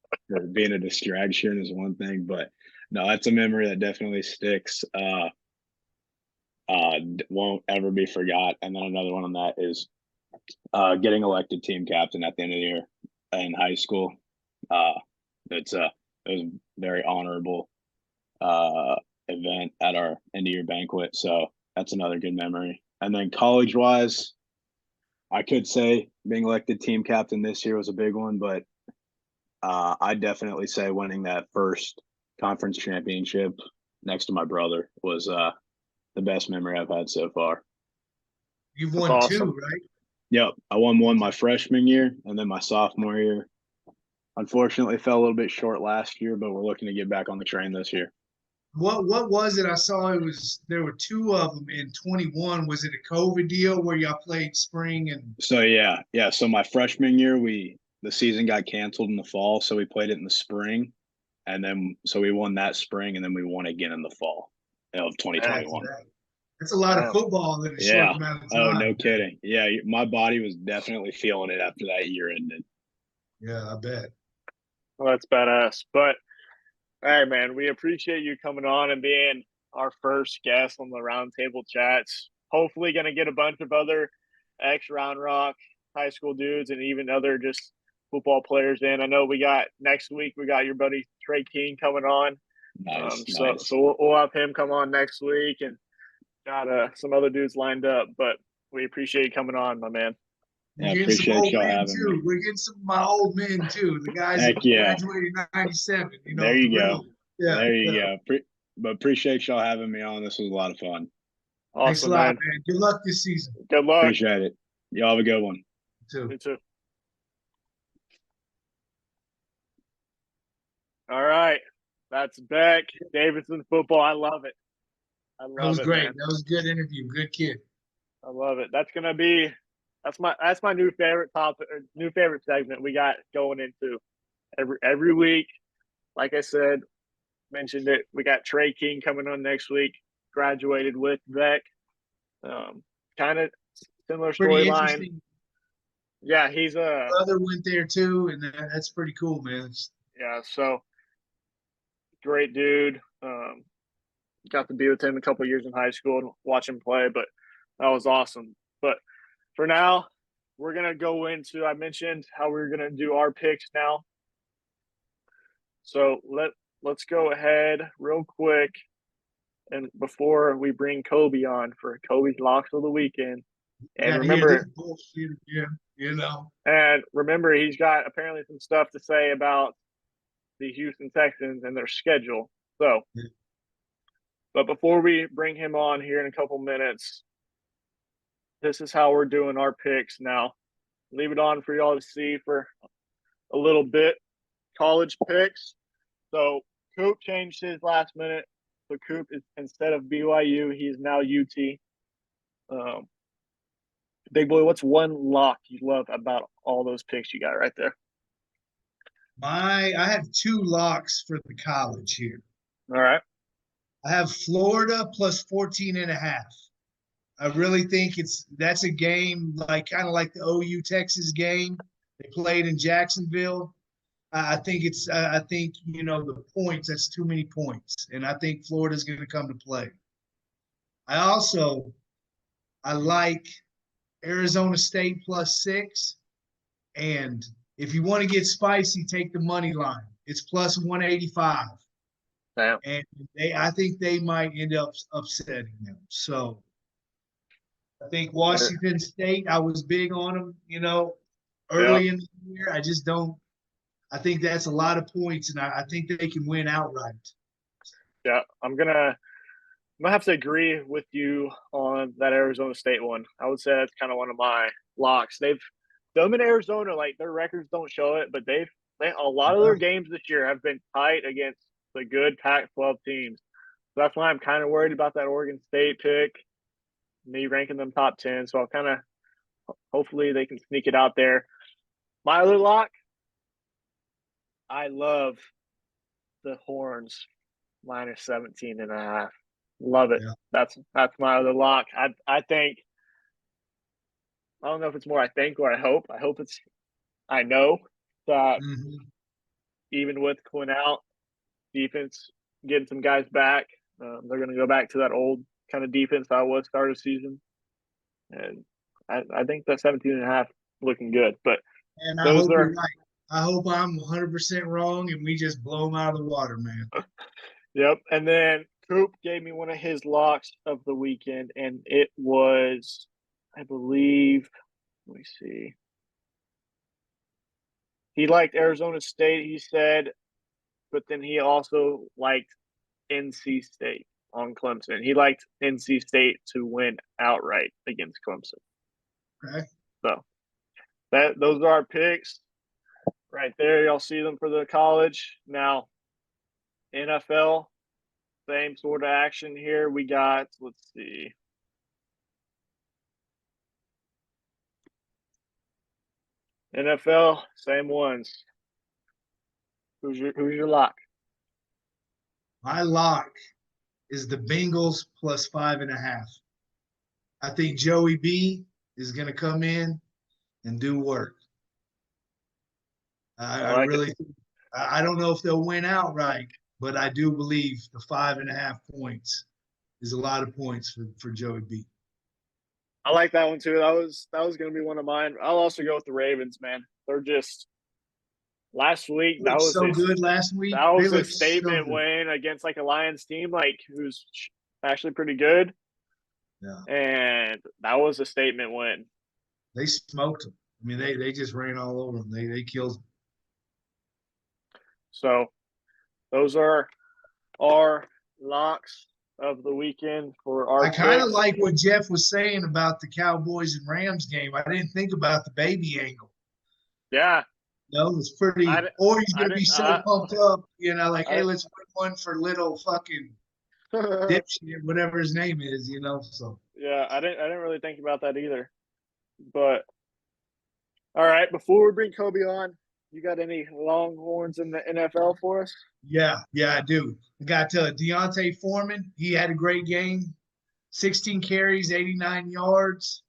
being a distraction is one thing, but no, that's a memory that definitely sticks. Won't ever be forgot. And then another one on that is getting elected team captain at the end of the year in high school. It was a very honorable event at our end of year banquet. So that's another good memory. And then college wise, I could say being elected team captain this year was a big one, but I'd definitely say winning that first conference championship next to my brother was the best memory I've had so far. You've That's won awesome. 2, right? Yep, I won one my freshman year and then my sophomore year. Unfortunately, fell a little bit short last year, but we're looking to get back on the train this year. What was it? I saw there were 2 of them in 21. Was it a COVID deal where y'all played spring and? So yeah. So my freshman year, the season got canceled in the fall, so we played it in the spring, and then so we won that spring, and then we won again in the fall of 2021. That's a lot of football in a short amount of time. Oh, no kidding. Yeah, my body was definitely feeling it after that year ended. Yeah, I bet. Well, that's badass. But hey, man, we appreciate you coming on and being our first guest on the Roundtable Chats. Hopefully, going to get a bunch of other ex-Round Rock high school dudes and even other just football players in. I know next week we got your buddy Trey King coming on. Nice. So we'll have him come on next week, and got some other dudes lined up. But we appreciate you coming on, my man. Yeah, appreciate y'all having me. We're getting some of my old men too. The guys Heck that yeah. graduated in '97. There you go. Yeah, there you go. But appreciate y'all having me on. This was a lot of fun. Awesome, thanks a lot, man. Good luck this season. Good luck. Appreciate it. Y'all have a good one. You too. All right. That's Beck, Davidson football. I love it. That was great. Man. That was a good interview. Good kid. I love it. That's my new favorite topic, or new favorite segment we got going into every week. Like I said, mentioned it. We got Trey King coming on next week. Graduated with Beck. Kind of similar storyline. Yeah, he's brother went there too, and that's pretty cool, man. Yeah, so great dude. Got to be with him a couple years in high school and watch him play, but that was awesome. But for now, we're gonna go into. I mentioned how we're gonna do our picks now. So let's go ahead real quick, and before we bring Kobe on for Kobe's locks of the weekend, and remember, and remember, he's got apparently some stuff to say about the Houston Texans and their schedule. So, but before we bring him on here in a couple minutes, this is how we're doing our picks now. Leave it on for y'all to see for a little bit. College picks. So Coop changed his last minute. So Coop is, instead of BYU, he's now UT. Big boy, what's one lock you love about all those picks you got right there? I have 2 locks for the college here. All right. I have Florida plus 14.5. I really think that's a game kind of like the OU Texas game they played in Jacksonville. I think the points, that's too many points, and I think Florida's going to come to play. I like Arizona State plus 6, and if you want to get spicy, take the money line. It's plus 185. Damn. And I think they might end up upsetting them. So I think Washington State, I was big on them, early in the year. I think that's a lot of points, and I think they can win outright. Yeah, I'm gonna have to agree with you on that Arizona State one. I would say that's kind of one of my locks. Them in Arizona, like their records don't show it, but a lot of their games this year have been tight against the good Pac-12 teams. So that's why I'm kind of worried about that Oregon State pick, me ranking them top 10. So I'll hopefully they can sneak it out there. My other lock, I love the Horns minus 17.5. Love it. Yeah. That's my other lock. I think I don't know if it's more I think or I hope. I hope it's I know that Mhm. even with Quinn out, defense getting some guys back, they're going to go back to that old kind of defense that was start of season, and I think that 17.5 looking good. But And I those hope you're are right. I hope I'm 100% wrong and we just blow them out of the water, man. yep. And then Coop gave me one of his locks of the weekend, and it was, I believe, let me see. He liked Arizona State, he said, but then he also liked NC State on Clemson. He liked NC State to win outright against Clemson. Okay. So those are our picks right there. Y'all see them for the college. Now, NFL, same sort of action here. We got, let's see. NFL, same ones. Who's your lock? My lock is the Bengals plus 5.5. I think Joey B is going to come in and do work. I I like really, it. I don't know if they'll win outright, but I do believe the 5.5 points is a lot of points for Joey B. I like that one too. That was going to be one of mine. I'll also go with the Ravens, man. They're just last week. They looked so good last week. That They was a looked so statement good. win against like a Lions team, like who's actually pretty good, Yeah, and that was a statement win. they smoked them. I mean, they just ran all over them. They killed them. So those are our locks of the weekend for our I kind of picks. like what Jeff was saying about the Cowboys and Rams game. I didn't think about the baby angle. Yeah, No, it's pretty. I, Or he's I gonna be didn't. so pumped up, like, hey, I, let's win one for little fucking dipshit, whatever his name is. So yeah, I didn't really think about that either. But all right, before we bring Kobe on, you got any Longhorns in the NFL for us? yeah, I do. I got Deontay Foreman. He had a great game. 16 carries, 89 yards,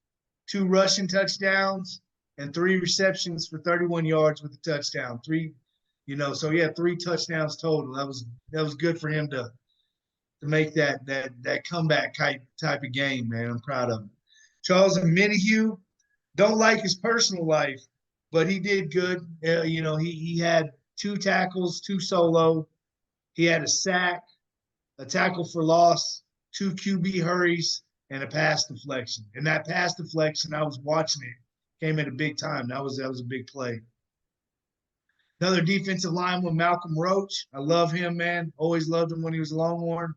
2 rushing touchdowns, and 3 receptions for 31 yards with a touchdown. So he had 3 touchdowns total. That was good for him to make that comeback type of game, man. I'm proud of him. Charles Minihue, don't like his personal life, but he did good. He had 2 tackles, 2 solo. He had a sack, a tackle for loss, 2 QB hurries, and a pass deflection. And that pass deflection, I was watching it, came at a big time. That was a big play. Another defensive lineman, Malcolm Roach. I love him, man. Always loved him when he was a Longhorn.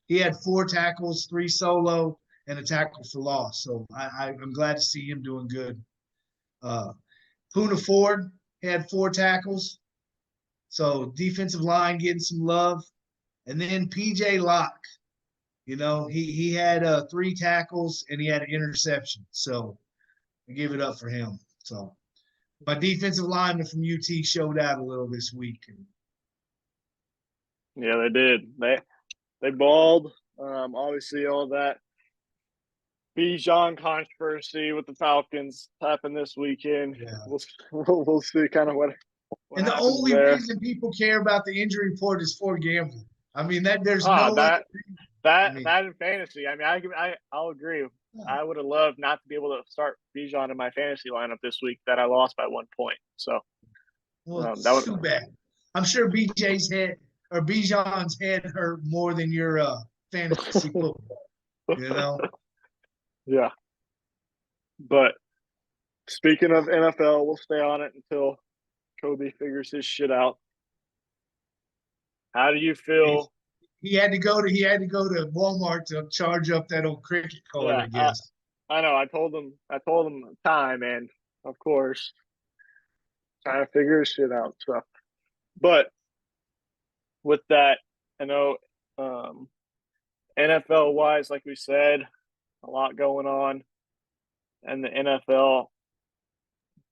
He had 4 tackles, 3 solo, and a tackle for loss. So I'm glad to see him doing good. Poona Ford had 4 tackles. So defensive line getting some love. And then PJ Locke, he had 3 tackles and he had an interception. So I give it up for him. So my defensive lineman from UT showed out a little this week. Yeah, they did. They balled. Obviously, all that Bijan controversy with the Falcons happened this weekend. Yeah. We'll see kind of what And the happens only there. reason people care about the injury report is for gambling. I mean, there's no that other that in fantasy. I mean, I'll agree. Yeah. I would have loved not to be able to start Bijan in my fantasy lineup this week that I lost by 1 point. So Well, that was too bad. I'm sure BJ's head or Bijan's head hurt more than your fantasy football. Yeah. But speaking of NFL, we'll stay on it until Kobe figures his shit out. How do you feel? He had to go to Walmart to charge up that old cricket card, Yeah, I guess. I know. I told him time, and of course, trying to figure his shit out. So, but with that, I know NFL wise, like we said, a lot going on, and the NFL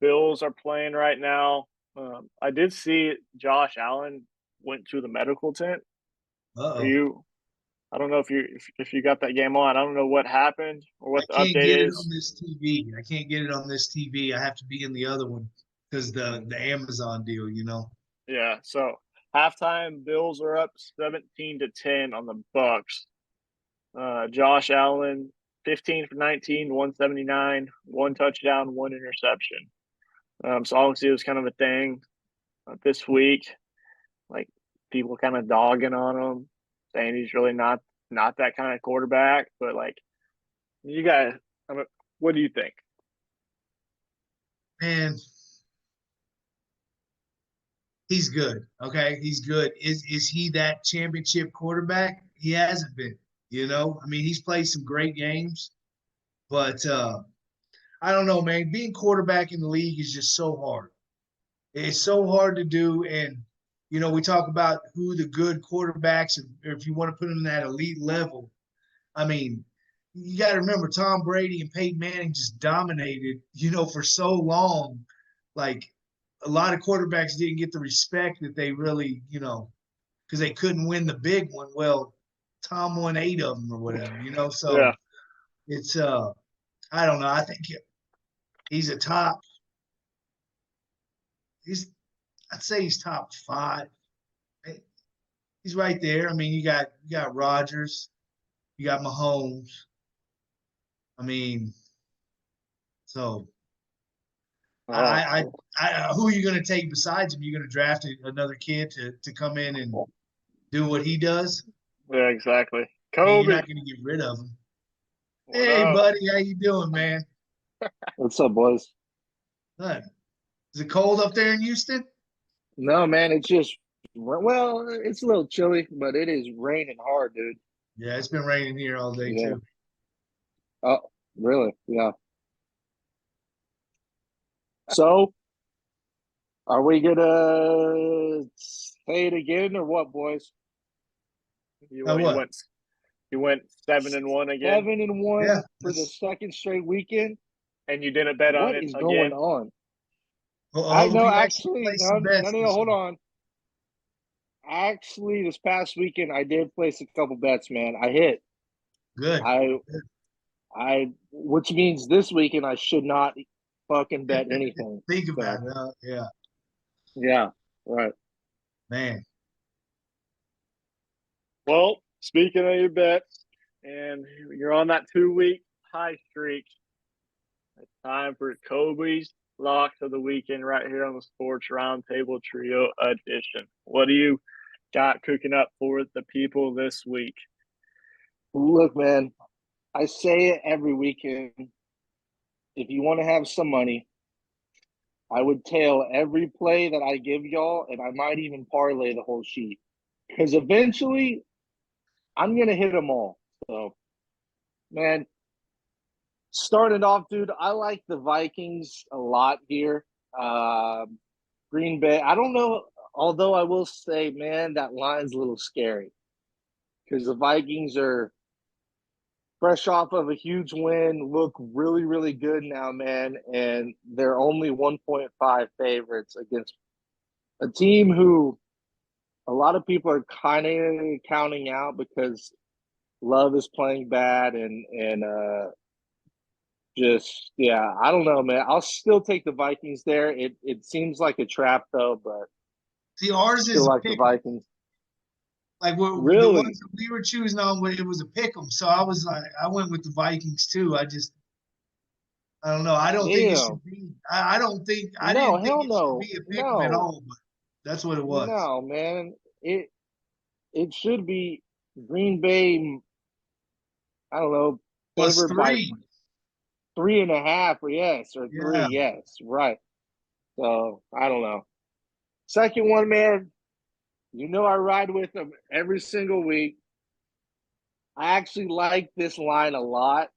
Bills are playing right now. I did see Josh Allen went to the medical tent. Uh-oh. Are you I don't know if you got that game on. I don't know what happened or I what the can't get update it on is. this TV. I can't get it on this TV. I have to be in the other one because the Amazon deal, you know. Yeah. So halftime, Bills are up 17-10 on the Bucks. Josh Allen, 15 for 19, 179, one touchdown, one interception. So obviously it was kind of a thing this week. Like people kind of dogging on him, saying he's really not that kind of quarterback. But like you guys, what do you think? And he's good. Okay, he's good. Is he that championship quarterback? He hasn't been. You know, I mean, he's played some great games, but I don't know, man. Being quarterback in the league is just so hard. It's so hard to do, and you know, we talk about who the good quarterbacks, or if you want to put them in that elite level. I mean, you got to remember Tom Brady and Peyton Manning just dominated, you know, for so long. Like a lot of quarterbacks didn't get the respect that they really, you know, because they couldn't win the big one. Well, Tom won 8 of them or whatever, you know. Yeah. So it's I don't know. I think he's a top. He's I'd say he's top 5. He's right there. I mean, you got Rodgers, you got Mahomes. I mean, so who are you going to take besides him? You're going to draft another kid to come in and do what he does? Yeah, exactly. I mean, you're Kobe, not going to get rid of him. what Hey, up? buddy, how you doing, man? What's up, boys? Good. Is it cold up there in Houston? No, man, it's just it's a little chilly, but it is raining hard, dude. Yeah, it's been raining here all day Yeah. too. Oh, really? Yeah. So, are we gonna say it again or what, boys? You Now went, you what? went you went 7-1 again, 7-1 Yeah, for the that's, second straight weekend. and you didn't bet on What it is going again. on? I I hope know, you actually actually, play no, some bets no, this hold week. on. Actually, this past weekend, I did place a couple bets, man. I hit. Good. Which means this weekend I should not fucking bet anything. Think So, about it. Yeah, yeah, right. man. Well, speaking of your bets, and you're on that 2-week high streak. It's time for Kobe's locks of the weekend right here on the Sports Roundtable Trio Edition. What do you got cooking up for the people this week? Look, man, I say it every weekend. If you want to have some money, I would tail every play that I give y'all, and I might even parlay the whole sheet. Because eventually, I'm going to hit them all. So, man, starting off, dude, I like the Vikings a lot here. Green Bay, I don't know, although I will say, man, that line's a little scary because the Vikings are fresh off of a huge win, look really, really good now, man, and they're only 1.5 favorites against a team who a lot of people are kind of counting out because Love is playing bad and just yeah, I don't know, man. I'll still take the Vikings there. It seems like a trap though, but See, ours still is a like the pick. Vikings. Like the Really? ones that we were choosing on, it was a pick 'em. So I was like, I went with the Vikings too. I don't know. I don't think it Damn. should be. I don't think. I No, didn't think hell it should no. be a pick 'em at No. all. But that's what it was. No, man. It should be Green Bay, I don't know, Plus favored by 3. 3.5 or yes, or three, Yeah. yes, right. So I don't know. Second one, man, you know I ride with them every single week. I actually like this line a lot.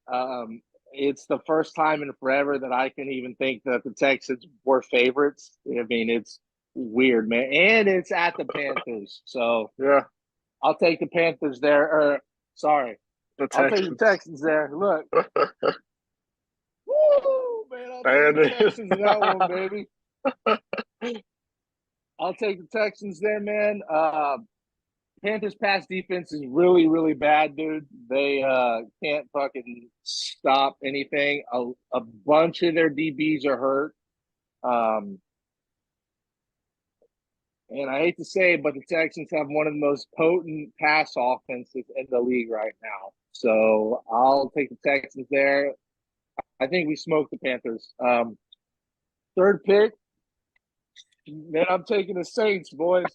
It's the first time in forever that I can even think that the Texans were favorites. I mean, it's weird, man. And it's at the Panthers. So Yeah, I'll take the Panthers there. Or sorry, the I'll take the Texans. Texans there. Look. Woo, man, I'll take the And Texans in that one, baby. I'll take the Texans there, man. Panthers pass defense is really, really bad, dude. They can't fucking stop anything. A bunch of their DBs are hurt. And I hate to say it, but the Texans have one of the most potent pass offenses in the league right now. So I'll take the Texans there. I think we smoked the Panthers. Third pick, man, I'm taking the Saints, boys.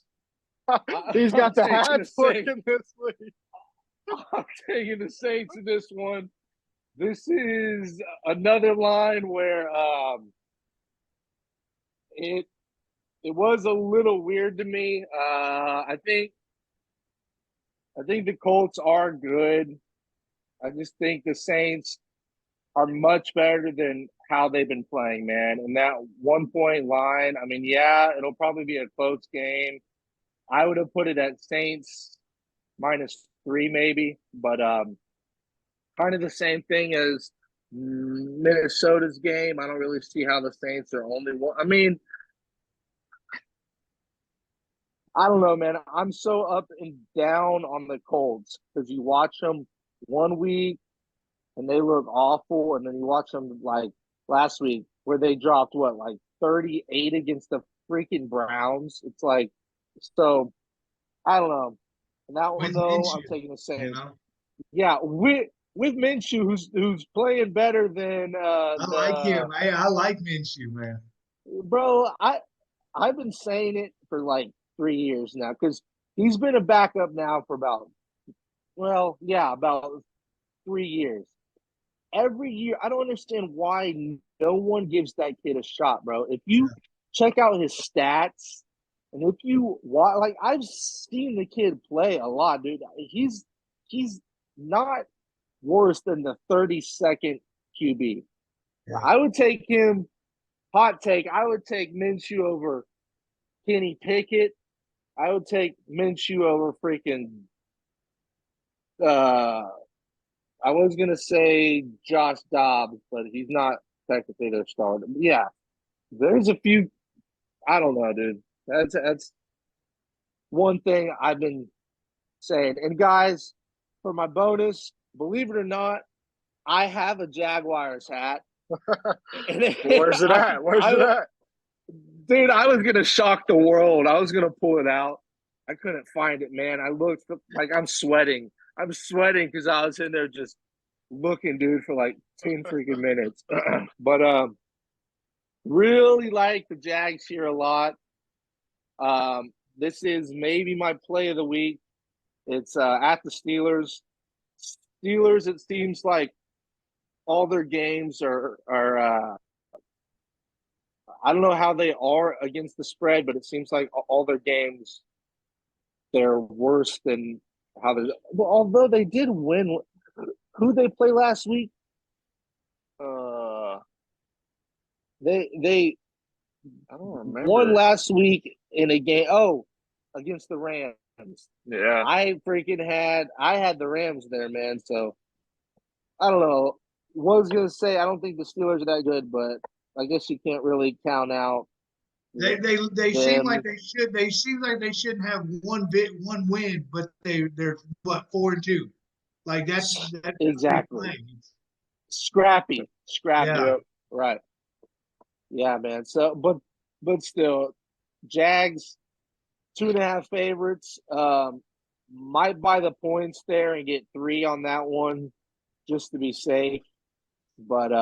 He's got the taking hat the fucking Saints. this week. I'm taking the Saints in this one. This is another line where it was a little weird to me. I think the Colts are good. I just think the Saints are much better than how they've been playing, man. And that 1 point line, I mean, yeah, it'll probably be a close game. I would have put it at Saints -3 maybe, but kind of the same thing as Minnesota's game. I don't really see how the Saints are only one. I mean, I don't know, man. I'm so up and down on the Colts because you watch them 1 week and they look awful, and then you watch them like last week where they dropped like 38 against the freaking Browns. It's like, so I don't know. And that one With though, Minshew, I'm taking the you Saints. know, Yeah, with Minshew, who's playing better than I like him. I like Minshew, man. bro. I've been saying it for like 3 years now because he's been a backup now for about 3 years. Every year, I don't understand why no one gives that kid a shot, bro. If you check out his stats, and if you watch, like I've seen the kid play a lot, dude. He's not worse than the 32nd QB. Yeah. I would take him. Hot take. I would take Minshew over Kenny Pickett. I would take Minshew over freaking. I was gonna say Josh Dobbs, but he's not technically their starter. Yeah, there's a few. I don't know, dude. That's one thing I've been saying. And guys, for my bonus, believe it or not, I have a Jaguars hat. Where's it at? Where's it at? Dude, I was gonna shock the world. I was gonna pull it out. I couldn't find it, man. I looked like I'm sweating. I'm sweating because I was in there just looking, dude, for like 10 freaking minutes. But really like the Jags here a lot. This is maybe my play of the week. It's at the Steelers. Steelers, it seems like all their games are I don't know how they are against the spread, but it seems like all their games they're worse than how they. Well, although they did win, who they play last week? They I don't remember. won last week in a game. Oh, against the Rams. Yeah. I had the Rams there, man. So I don't know. Was gonna say I don't think the Steelers are that good, but I guess you can't really count out. They seem them. like they should. They seem like they shouldn't have one win, but they're what 4-2. Like that's Exactly. Scrappy. Yeah. Right. Yeah, man. So, but still, Jags 2.5 favorites. Might buy the points there and get 3 on that one, just to be safe. But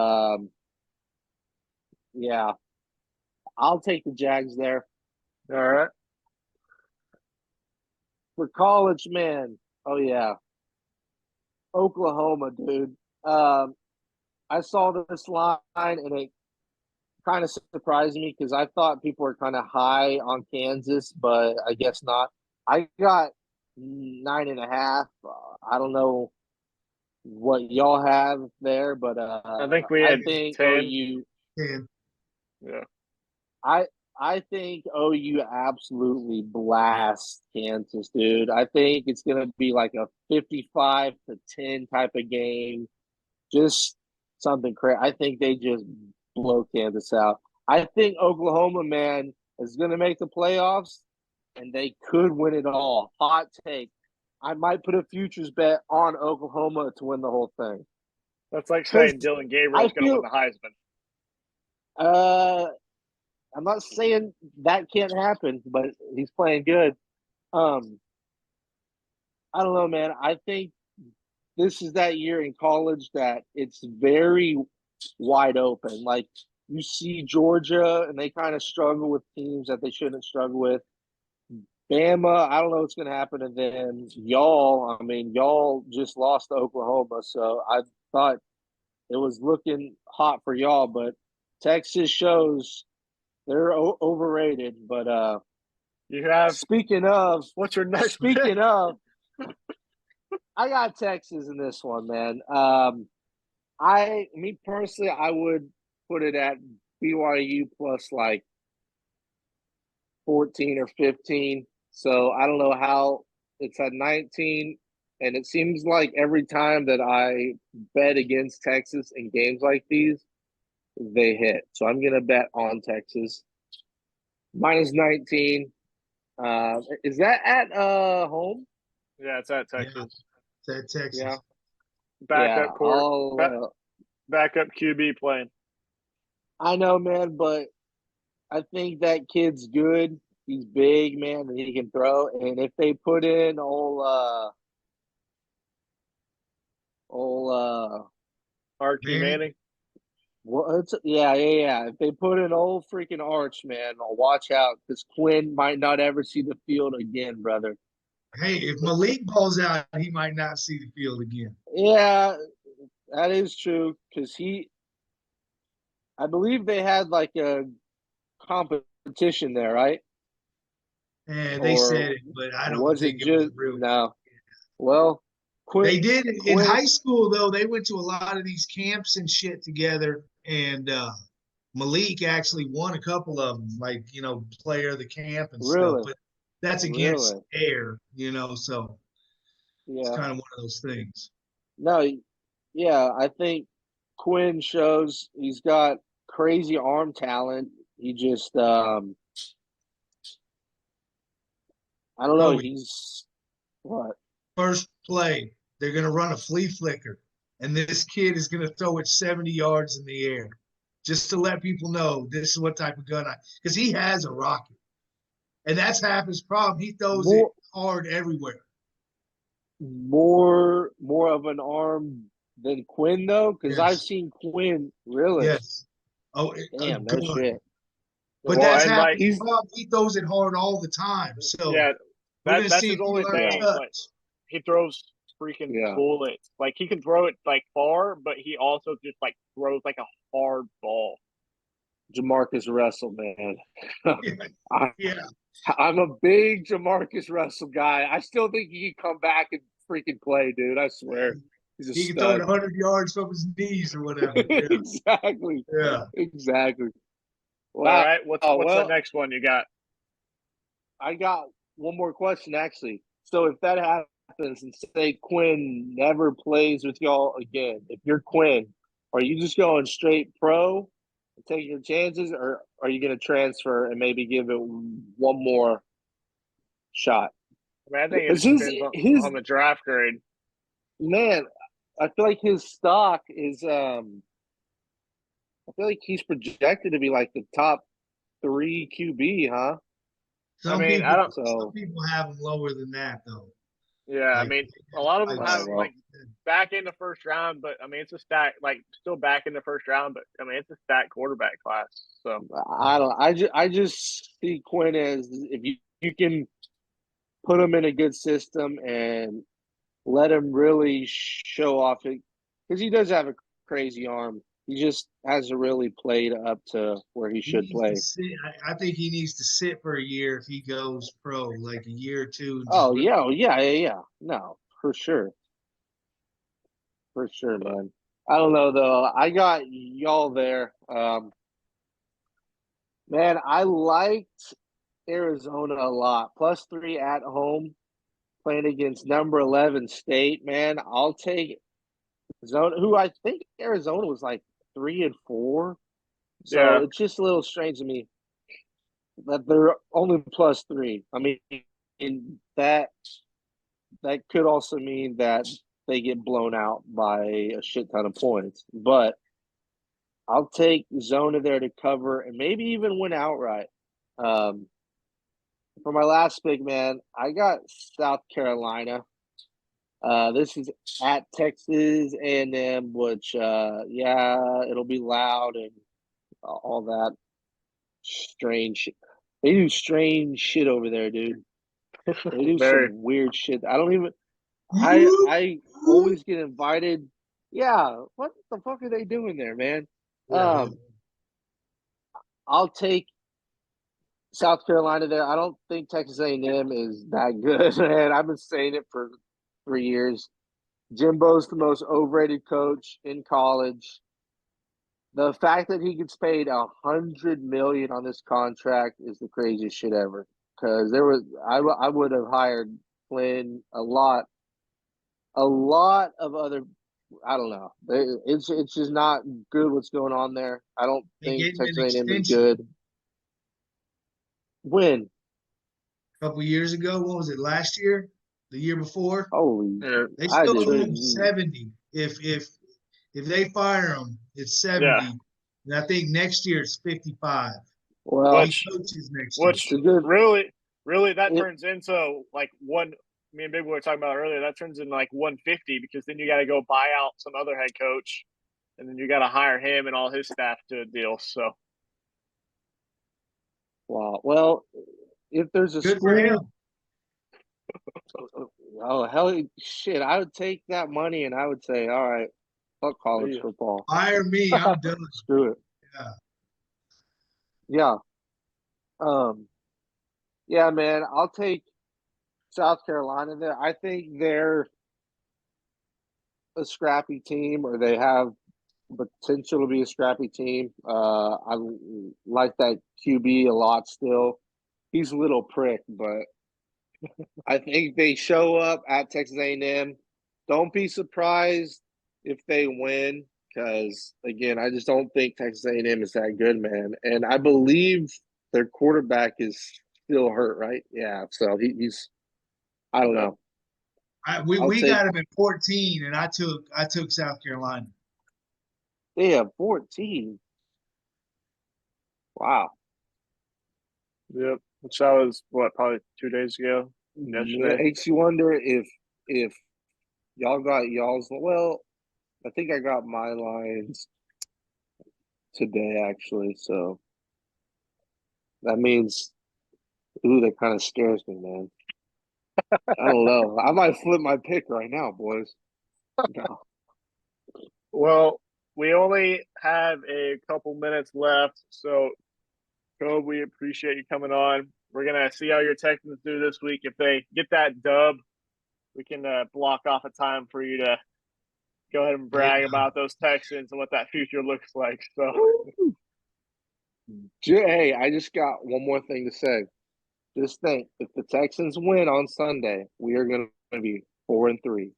yeah, I'll take the Jags there. All right. For college, man. Oh yeah, Oklahoma, dude. I saw this line and it kind of surprised me because I thought people were kind of high on Kansas, but I guess not. I got 9.5. I don't know what y'all have there, but I think we had 10. OU. Yeah. I think OU absolutely blasts Kansas, dude. I think it's gonna be like a 55-10 type of game. Just something crazy. I think they just blow Kansas out. I think Oklahoma, man, is going to make the playoffs, and they could win it all. Hot take. I might put a futures bet on Oklahoma to win the whole thing. That's like saying Dylan Gabriel's going to win the Heisman. I'm not saying that can't happen, but he's playing good. I don't know, man. I think this is that year in college that it's very wide open. Like, you see Georgia, and they kind of struggle with teams that they shouldn't struggle with. Bama, I don't know what's going to happen to them. Y'all just lost to Oklahoma, so I thought it was looking hot for y'all, but Texas shows they're overrated. But you have speaking of, what's your next? Speaking of, I got Texas in this one, man. Me personally, I would put it at BYU plus like 14 or 15. So I don't know how it's at 19. And it seems like every time that I bet against Texas in games like these, they hit. So I'm going to bet on Texas. Minus 19. Is that at home? Yeah, it's at Texas. Yeah, it's at Texas. Yeah. Backup court. Backup QB playing. I know, man, but I think that kid's good. He's big, man, and he can throw. And if they put in Archie Manning. Well, yeah. If they put in old freaking Arch, man, watch out, because Quinn might not ever see the field again, brother. Hey, if Malik balls out, he might not see the field again. Yeah, that is true, because I believe they had like a competition there, right? And they said it, but I don't think it was real. No. Well, they did in high school, though. They went to a lot of these camps and shit together, and Malik actually won a couple of them, like, player of the camp and stuff. But that's against air, so it's kind of one of those things. No, yeah, I think Quinn shows he's got crazy arm talent. He just, I don't know. He's what? First play, they're going to run a flea flicker, and this kid is going to throw it 70 yards in the air, just to let people know this is what type of gun because he has a rocket, and that's half his problem. He throws it hard everywhere. More of an arm than Quinn, though, because I've seen Quinn really. Yes. Oh, damn, no shit. But that's half his problem. He throws it hard all the time. So yeah, that's his only thing. Like, he throws freaking bullets. Like, he can throw it like far, but he also just like throws like a hard ball. Jamarcus Russell, man. I'm a big Jamarcus Russell guy. I still think he can come back and freaking play, dude. I swear. He can throw it 100 yards from his knees or whatever. Yeah. Exactly. Yeah. Exactly. Well, all right. What's the next one you got? I got one more question, actually. So if that happens and say Quinn never plays with y'all again, if you're Quinn, are you just going straight pro and taking your chances, or are you going to transfer and maybe give it one more shot? I think it depends on the draft grade. Man, I feel like his stock is I feel like he's projected to be like the top 3 QB, huh? Some people have him lower than that, though. Yeah, like, a lot of them have him like back in the first round, but it's a stack, like still back in the first round, but it's a stack quarterback class. So I just see Quinn as, if you can put him in a good system and let him really show off it, because he does have a crazy arm. He just hasn't really played up to where he should play. I think he needs to sit for a year if he goes pro, like a year or two. Yeah. No, for sure. For sure, man. I don't know, though. I got y'all there. Man, I liked Arizona a lot. +3 at home, playing against number 11 State. Man, I'll take Arizona, who I think Arizona was like 3-4. So it's just a little strange to me that they're only +3. In that that could also mean that they get blown out by a shit ton of points. But I'll take Zona there to cover and maybe even win outright. For my last pick, man, I got South Carolina. This is at Texas A&M, which, it'll be loud and all that strange. They do strange shit over there, dude. They do some weird shit. I don't even. I always get invited. Yeah, what the fuck are they doing there, man? I'll take South Carolina there. I don't think Texas A&M is that good, man. I've been saying it for 3 years. Jimbo's the most overrated coach in college. The fact that he gets paid $100 million on this contract is the craziest shit ever. Because I would have hired Flynn a lot of other. I don't know. It's just not good what's going on there. I don't think Texas A&M is good. When? A couple years ago, what was it? Last year, the year before? Holy! They still owe him 70. If they fire him, it's 70. Yeah. And I think next year it's 55. Well, he coaches next year. Really, that turns into like one. Me and Big Boy were talking about earlier. That turns into like 150 because then you got to go buy out some other head coach, and then you got to hire him and all his staff to a deal. So, wow. Well, if there's a Good school, for him. Oh hell, shit! I would take that money and I would say, all right, fuck college football. Hire me. I'm done. Screw it. Yeah. Yeah, man. I'll take South Carolina there. I think they're a scrappy team, or they have potential to be a scrappy team. I like that QB a lot still. He's a little prick, but I think they show up at Texas A&M. Don't be surprised if they win, because again, I just don't think Texas A&M is that good, man. And I believe their quarterback is still hurt, right? Yeah, so he's. I don't know. We got him at 14, and I took South Carolina. They have 14. Wow. Yep. Which that was probably 2 days ago. Yesterday. It makes you wonder if y'all got y'all's. Well, I think I got my lines today actually. So that means, that kind of scares me, man. I don't know. I might flip my pick right now, boys. No. Well, we only have a couple minutes left, so Kobe, we appreciate you coming on. We're gonna see how your Texans do this week. If they get that dub, we can block off a time for you to go ahead and brag about those Texans and what that future looks like. So, hey, I just got one more thing to say. Just think, if the Texans win on Sunday, we are going to be 4-3.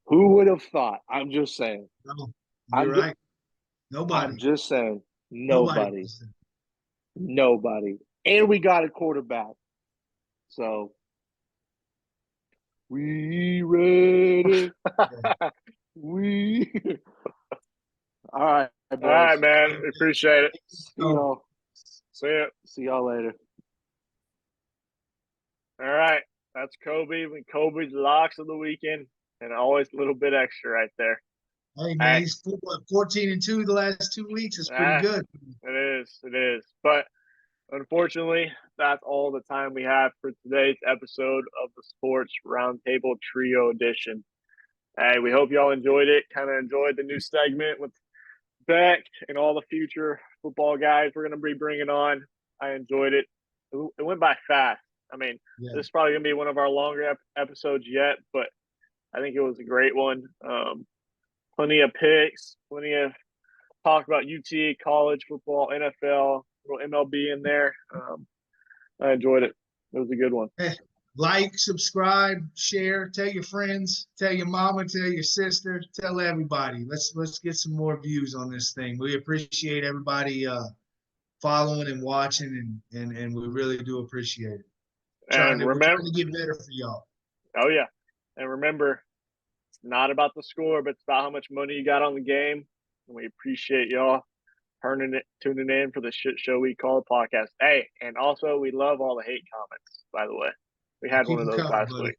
Who would have thought? I'm just saying. No, you're right. Nobody. I'm just saying. Nobody. And we got a quarterback. So, we ready. All right, boys. All right, man. We appreciate it. See y'all later. All right. That's Kobe. When Kobe's locks of the weekend, and always a little bit extra right there. Hey, man, he's 14-2 the last 2 weeks. It's pretty good. It is. But unfortunately, that's all the time we have for today's episode of the Sports Roundtable Trio Edition. Hey, we hope y'all enjoyed it. Kind of enjoyed the new segment with Beck and all the future football guys we're going to be bringing on. I enjoyed it. It went by fast. I mean, This is probably going to be one of our longer episodes yet, but I think it was a great one. Plenty of picks, plenty of talk about UT, college football, NFL, little MLB in there. I enjoyed it. It was a good one. Like, subscribe, share, tell your friends, tell your mama, tell your sister, tell everybody. Let's get some more views on this thing. We appreciate everybody following and watching, and we really do appreciate it. And remember, we're trying to get better for y'all. Oh yeah, And remember, it's not about the score, but it's about how much money you got on the game. And we appreciate y'all tuning in for the shit show we call the podcast. Hey, and also we love all the hate comments, by the way. We had Keep one of them those coming, last buddy. week.